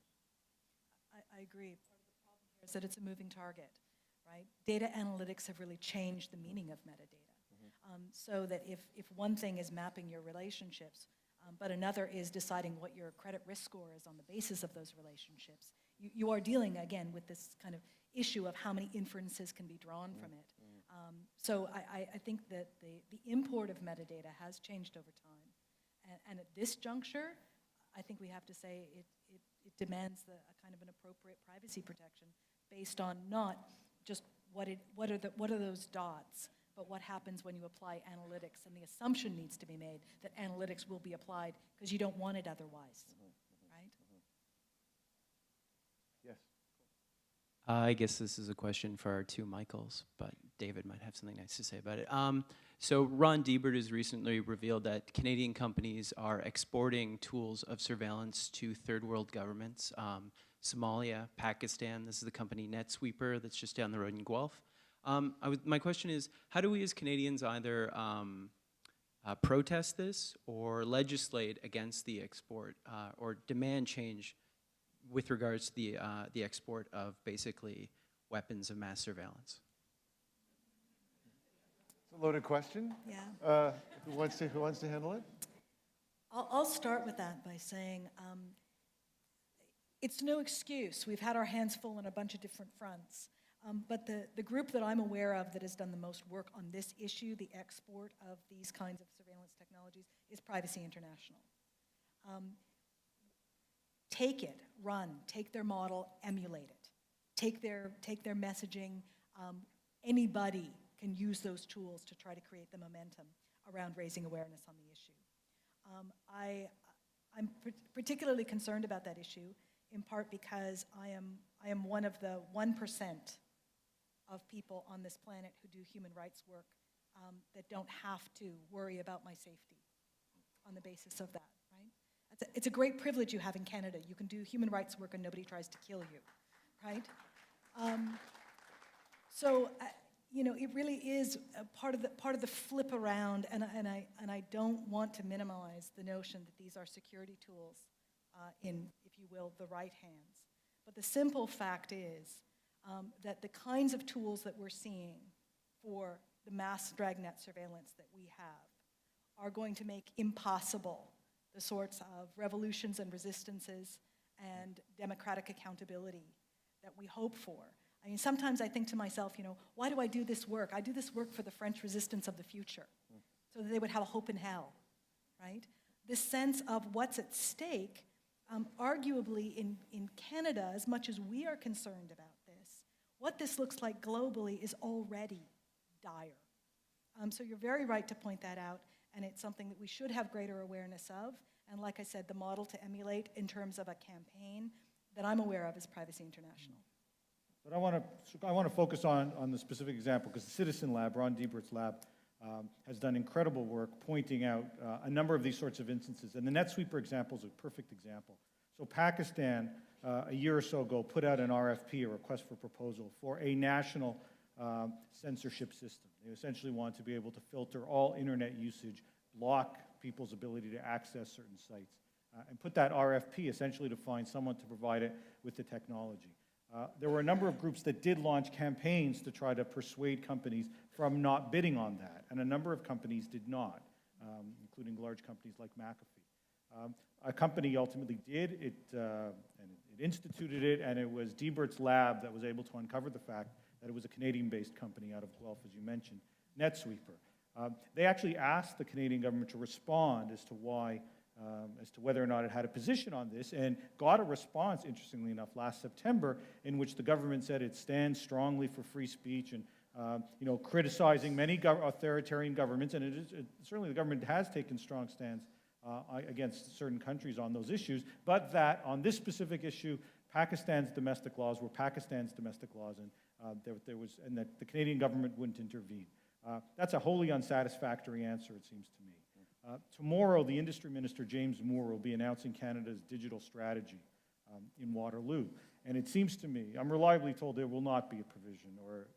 I agree. Part of the problem here is that it's a moving target, right? Data analytics have really changed the meaning of metadata. So that if one thing is mapping your relationships, but another is deciding what your credit risk score is on the basis of those relationships, you are dealing, again, with this kind of issue of how many inferences can be drawn from it. So I think that the import of metadata has changed over time. And at this juncture, I think we have to say it demands a kind of an appropriate privacy protection based on not just what are those dots, but what happens when you apply analytics, and the assumption needs to be made that analytics will be applied because you don't want it otherwise, right? Yes. I guess this is a question for our two Michaels, but David might have something nice to say about it. So Ron Deibert has recently revealed that Canadian companies are exporting tools of surveillance to third world governments, Somalia, Pakistan. This is the company NetSweeper that's just down the road in Guelph. My question is, how do we as Canadians either protest this or legislate against the export or demand change with regards to the export of basically weapons of mass surveillance? It's a loaded question. Yeah. Who wants to handle it? I'll start with that by saying it's no excuse. We've had our hands full on a bunch of different fronts. But the group that I'm aware of that has done the most work on this issue, the export of these kinds of surveillance technologies, is Privacy International. Take it, run, take their model, emulate it. Take their messaging. Anybody can use those tools to try to create the momentum around raising awareness on the issue. I'm particularly concerned about that issue, in part because I am one of the 1% of people on this planet who do human rights work that don't have to worry about my safety on the basis of that, right? It's a great privilege you have in Canada. You can do human rights work and nobody tries to kill you, right? It really is a part of the flip around, and I don't want to minimize the notion that these are security tools in, if you will, the right hands. But the simple fact is, that the kinds of tools that we're seeing for the mass dragnet surveillance that we have are going to make impossible the sorts of revolutions and resistances and democratic accountability that we hope for. I mean, sometimes I think to myself, why do I do this work? I do this work for the French resistance of the future, so that they would have a hope in hell, right? This sense of what's at stake, arguably in Canada, as much as we are concerned about this, what this looks like globally is already dire. So you're very right to point that out, and it's something that we should have greater awareness of. And like I said, the model to emulate in terms of a campaign that I'm aware of is Privacy International. But I want to focus on the specific example, because the Citizen Lab, Ron Diebert's lab, has done incredible work pointing out a number of these sorts of instances. And the NetSweeper example is a perfect example. So Pakistan, a year or so ago, put out an RFP, a request for proposal, for a national censorship system. They essentially want to be able to filter all internet usage, block people's ability to access certain sites, and put that RFP essentially to find someone to provide it with the technology. There were a number of groups that did launch campaigns to try to persuade companies from not bidding on that, and a number of companies did not, including large companies like McAfee. A company ultimately did, and it instituted it, and it was Diebert's lab that was able to uncover the fact that it was a Canadian-based company out of Guelph, as you mentioned, NetSweeper. They actually asked the Canadian government to respond as to why, as to whether or not it had a position on this, and got a response, interestingly enough, last September, in which the government said it stands strongly for free speech and criticizing many authoritarian governments, and certainly the government has taken strong stands against certain countries on those issues, but that on this specific issue, Pakistan's domestic laws were Pakistan's domestic laws, and and that the Canadian government wouldn't intervene. That's a wholly unsatisfactory answer, it seems to me. Tomorrow, the industry minister, James Moore, will be announcing Canada's digital strategy in Waterloo. And it seems to me, I'm reliably told there will not be a provision or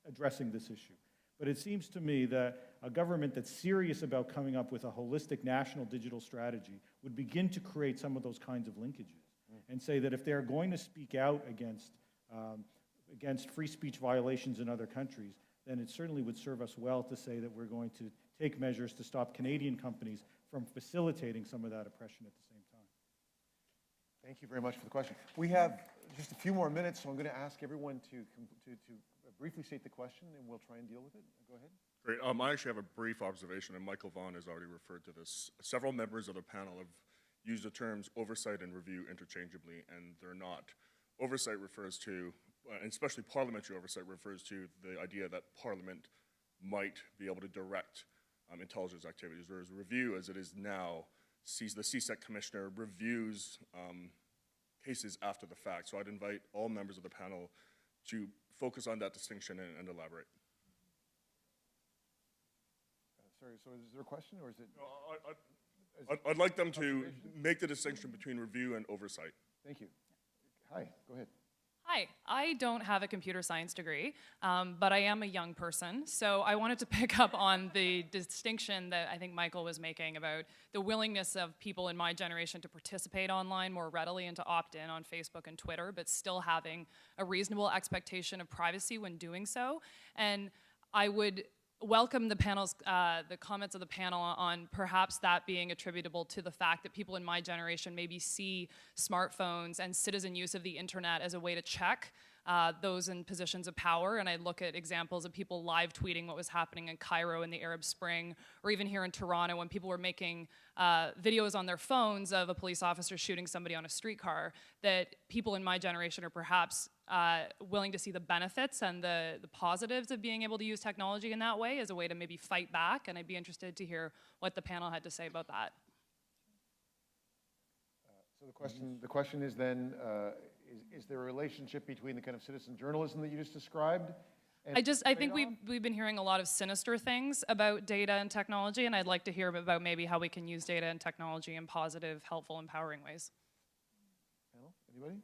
addressing this issue. But it seems to me that a government that's serious about coming up with a holistic national digital strategy would begin to create some of those kinds of linkages and say that if they're going to speak out against free speech violations in other countries, then it certainly would serve us well to say that we're going to take measures to stop Canadian companies from facilitating some of that oppression at the same time. Thank you very much for the question. We have just a few more minutes, so I'm going to ask everyone to briefly state the question, and we'll try and deal with it. Go ahead. Great. I actually have a brief observation, and Michael Vonn has already referred to this. Several members of the panel have used the terms oversight and review interchangeably, and they're not. Oversight refers to, and especially parliamentary oversight refers to the idea that Parliament might be able to direct intelligence activities, whereas review, as it is now, the CSEC commissioner reviews cases after the fact. So I'd invite all members of the panel to focus on that distinction and elaborate. Sorry, so is there a question, or is it? No, I'd like them to make the distinction between review and oversight. Thank you. Hi, go ahead. Hi, I don't have a computer science degree, but I am a young person, so I wanted to pick up on the distinction that I think Michael was making about the willingness of people in my generation to participate online more readily and to opt in on Facebook and Twitter, but still having a reasonable expectation of privacy when doing so. And I would welcome the comments of the panel on perhaps that being attributable to the fact that people in my generation maybe see smartphones and citizen use of the internet as a way to check those in positions of power. And I look at examples of people live tweeting what was happening in Cairo in the Arab Spring, or even here in Toronto when people were making videos on their phones of a police officer shooting somebody on a streetcar, that people in my generation are perhaps willing to see the benefits and the positives of being able to use technology in that way as a way to maybe fight back. And I'd be interested to hear what the panel had to say about that. So the question is then, is there a relationship between the kind of citizen journalism that you just described? I think we've been hearing a lot of sinister things about data and technology, and I'd like to hear about maybe how we can use data and technology in positive, helpful, empowering ways. Panel, anybody?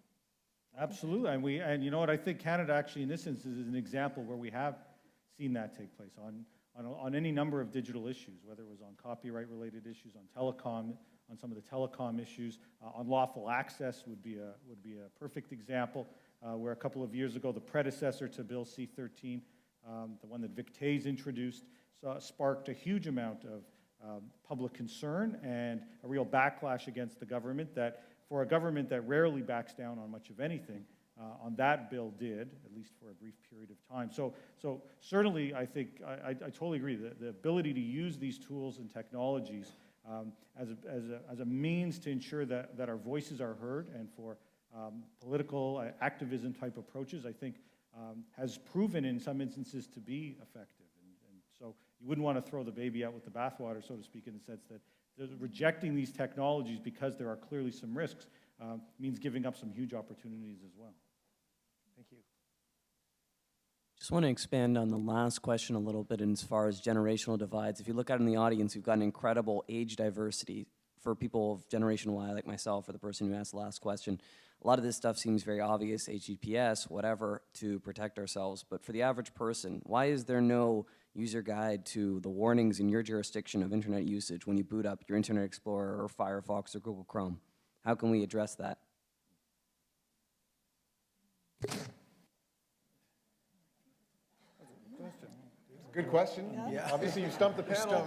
Absolutely, and you know what, I think Canada actually in this instance is an example where we have seen that take place on any number of digital issues, whether it was on copyright-related issues, on telecom, on some of the telecom issues, on lawful access would be a perfect example. where a couple of years ago, the predecessor to Bill C-13, the one that Vic Tays introduced, sparked a huge amount of public concern and a real backlash against the government that, for a government that rarely backs down on much of anything, on that bill did, at least for a brief period of time. So certainly, I think, I totally agree, the ability to use these tools and technologies as a means to ensure that our voices are heard and for political activism type approaches, I think, has proven in some instances to be effective. And so you wouldn't want to throw the baby out with the bathwater, so to speak, in the sense that rejecting these technologies because there are clearly some risks means giving up some huge opportunities as well. Thank you. Just want to expand on the last question a little bit as far as generational divides. If you look out in the audience, we've got an incredible age diversity for people of Generation Y like myself or the person who asked the last question. A lot of this stuff seems very obvious, HTTPS, whatever, to protect ourselves. But for the average person, why is there no user guide to the warnings in your jurisdiction of internet usage when you boot up your Internet Explorer or Firefox or Google Chrome? How can we address that? Good question. Yeah. Obviously, you stumped the panel.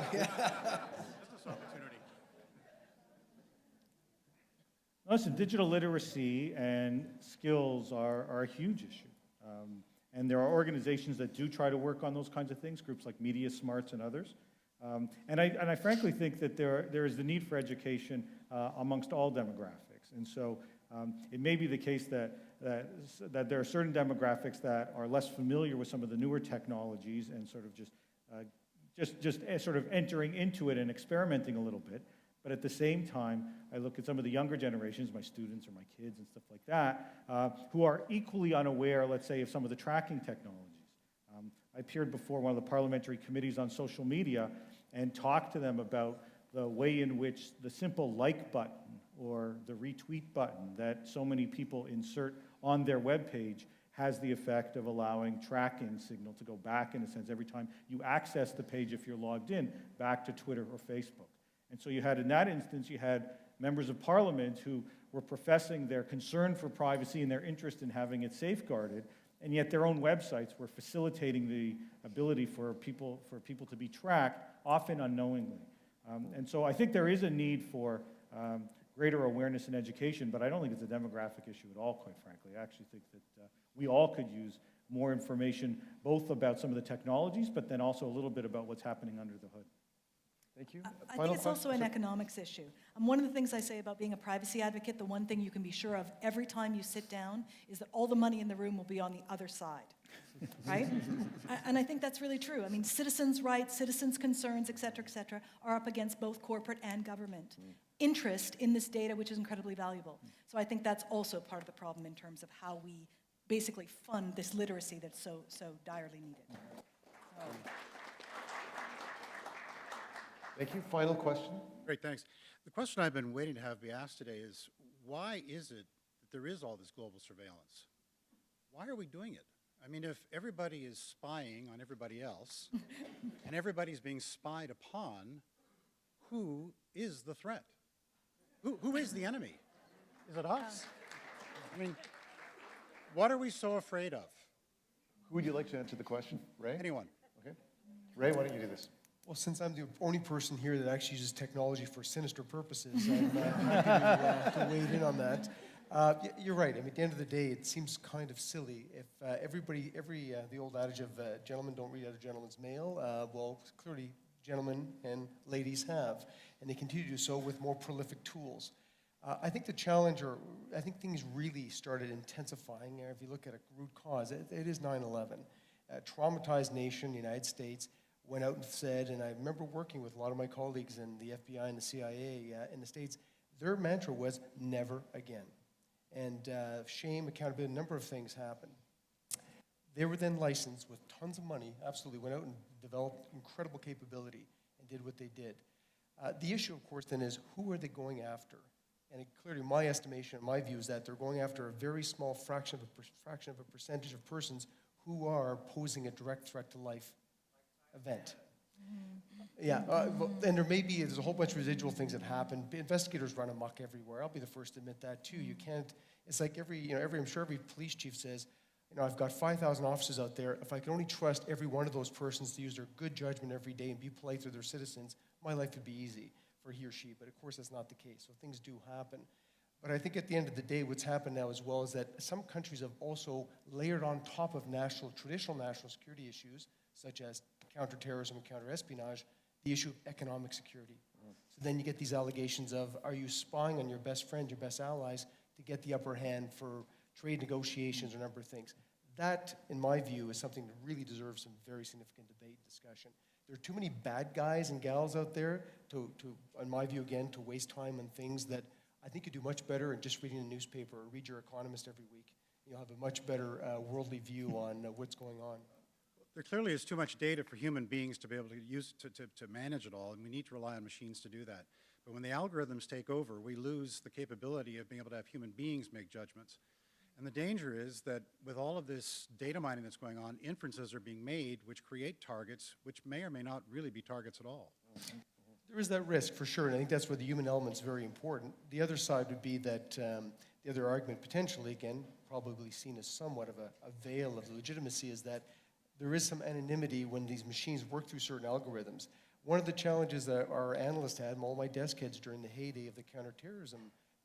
Listen, digital literacy and skills are a huge issue. And there are organizations that do try to work on those kinds of things, groups like Media Smarts and others. And I frankly think that there is the need for education amongst all demographics. And so it may be the case that there are certain demographics that are less familiar with some of the newer technologies and sort of just sort of entering into it and experimenting a little bit. But at the same time, I look at some of the younger generations, my students or my kids and stuff like that, who are equally unaware, let's say, of some of the tracking technologies. I appeared before one of the parliamentary committees on social media and talked to them about the way in which the simple like button or the retweet button that so many people insert on their webpage has the effect of allowing tracking signal to go back, in a sense, every time you access the page, if you're logged in, back to Twitter or Facebook. And so you had, in that instance, you had members of parliament who were professing their concern for privacy and their interest in having it safeguarded, and yet their own websites were facilitating the ability for people to be tracked, often unknowingly. And so I think there is a need for greater awareness and education, but I don't think it's a demographic issue at all, quite frankly. I actually think that we all could use more information, both about some of the technologies, but then also a little bit about what's happening under the hood. Thank you. I think it's also an economics issue. One of the things I say about being a privacy advocate, the one thing you can be sure of every time you sit down is that all the money in the room will be on the other side, right? And I think that's really true. I mean, citizens' rights, citizens' concerns, et cetera, are up against both corporate and government interest in this data, which is incredibly valuable. So I think that's also part of the problem in terms of how we basically fund this literacy that's so direly needed. So. Thank you. Final question. Great, thanks. The question I've been waiting to have be asked today is, why is it that there is all this global surveillance? Why are we doing it? I mean, if everybody is spying on everybody else, and everybody's being spied upon, who is the threat? Who is the enemy? Is it us? I mean, what are we so afraid of? Who would you like to answer the question? Ray? Anyone. Okay. Ray, why don't you do this? Well, since I'm the only person here that actually uses technology for sinister purposes, I'm happy to weigh in on that. You're right. I mean, at the end of the day, it seems kind of silly if the old adage of gentlemen don't read other gentlemen's mail, well, clearly gentlemen and ladies have, and they continue to do so with more prolific tools. I think the challenge, or I think things really started intensifying. If you look at a root cause, it is 9/11. A traumatized nation, the United States, went out and said, and I remember working with a lot of my colleagues in the FBI and the CIA in the States, their mantra was never again. And shame, accountability, a number of things happened. They were then licensed with tons of money, absolutely, went out and developed incredible capability and did what they did. The issue, of course, then is who are they going after? And clearly my estimation, my view is that they're going after a very small fraction of a percentage of persons who are posing a direct threat to life event. Yeah, and there's a whole bunch of residual things that happen. Investigators run amok everywhere. I'll be the first to admit that too. You can't, It's like I'm sure every police chief says, I've got 5,000 officers out there. If I can only trust every one of those persons to use their good judgment every day and be polite to their citizens, my life would be easy for he or she. But of course, that's not the case. So things do happen. But I think at the end of the day, what's happened now as well is that some countries have also layered on top of traditional national security issues, such as counterterrorism and counterespionage, the issue of economic security. So then you get these allegations of, are you spying on your best friends, your best allies, to get the upper hand for trade negotiations or a number of things? That, in my view, is something that really deserves some very significant debate and discussion. There are too many bad guys and gals out there to in my view, again, to waste time on things that I think you do much better in just reading the newspaper or read your Economist every week. You'll have a much better worldly view on what's going on. There clearly is too much data for human beings to be able to use to manage it all, and we need to rely on machines to do that. But when the algorithms take over, we lose the capability of being able to have human beings make judgments. And the danger is that with all of this data mining that's going on, inferences are being made which create targets which may or may not really be targets at all. There is that risk, for sure, and I think that's where the human element is very important. The other side would be that the other argument, potentially, again, probably seen as somewhat of a veil of legitimacy, is that there is some anonymity when these machines work through certain algorithms. One of the challenges that our analysts had, and all my desk heads during the heyday of the counterterrorism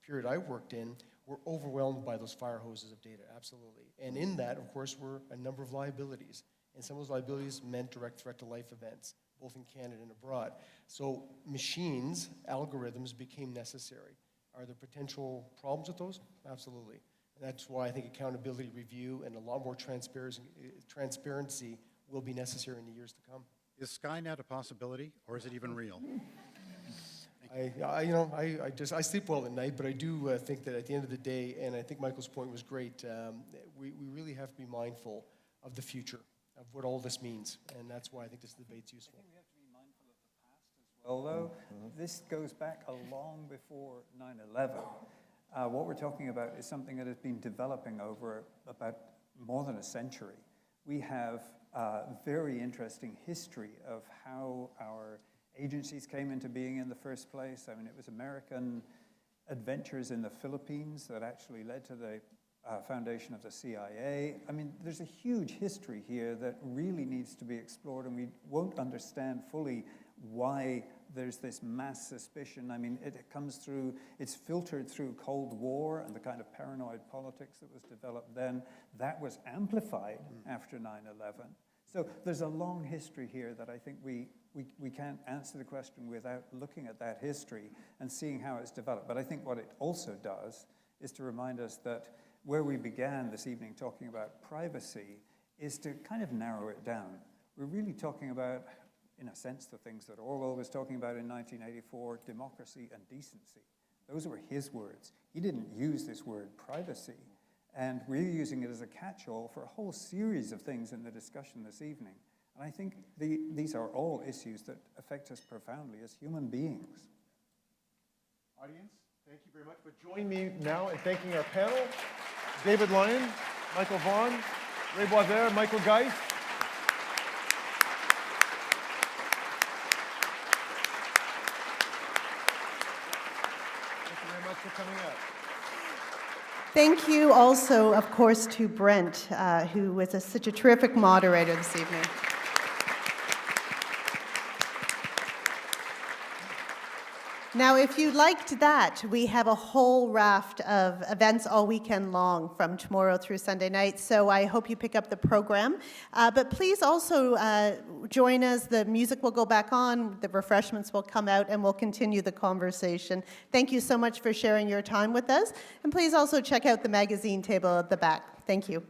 period I worked in, were overwhelmed by those fire hoses of data, absolutely. And in that, of course, were a number of liabilities. And some of those liabilities meant direct threat to life events, both in Canada and abroad. So machines, algorithms became necessary. Are there potential problems with those? Absolutely. And that's why I think accountability review and a lot more transparency will be necessary in the years to come. Is Skynet a possibility, or is it even real? I sleep well at night, but I do think that at the end of the day, and I think Michael's point was great, we really have to be mindful of the future, of what all this means, and that's why I think this debate's useful. I think we have to be mindful of the past as well, though. This goes back long before 9/11. What we're talking about is something that has been developing over about more than a century. We have a very interesting history of how our agencies came into being in the first place. I mean, it was American adventures in the Philippines that actually led to the foundation of the CIA. I mean, there's a huge history here that really needs to be explored, and we won't understand fully why there's this mass suspicion. I mean, it's filtered through Cold War and the kind of paranoid politics that was developed then. That was amplified after 9/11. So there's a long history here that I think we can't answer the question without looking at that history and seeing how it's developed. But I think what it also does is to remind us that where we began this evening talking about privacy is to kind of narrow it down. We're really talking about, in a sense, the things that Orwell was talking about in 1984, democracy and decency. Those were his words. He didn't use this word privacy. And we're using it as a catch-all for a whole series of things in the discussion this evening. And I think these are all issues that affect us profoundly as human beings. Audience, thank you very much. But join me now in thanking our panel, David Lyon, Michael Vonn, Ray Boisvert, Michael Geist. Thank you very much for coming up. Thank you also, of course, to Brent, who was such a terrific moderator this evening. Now, if you liked that, we have a whole raft of events all weekend long from tomorrow through Sunday night, so I hope you pick up the program. But please also join us. The music will go back on, the refreshments will come out, and we'll continue the conversation. Thank you so much for sharing your time with us, and please also check out the magazine table at the back. Thank you.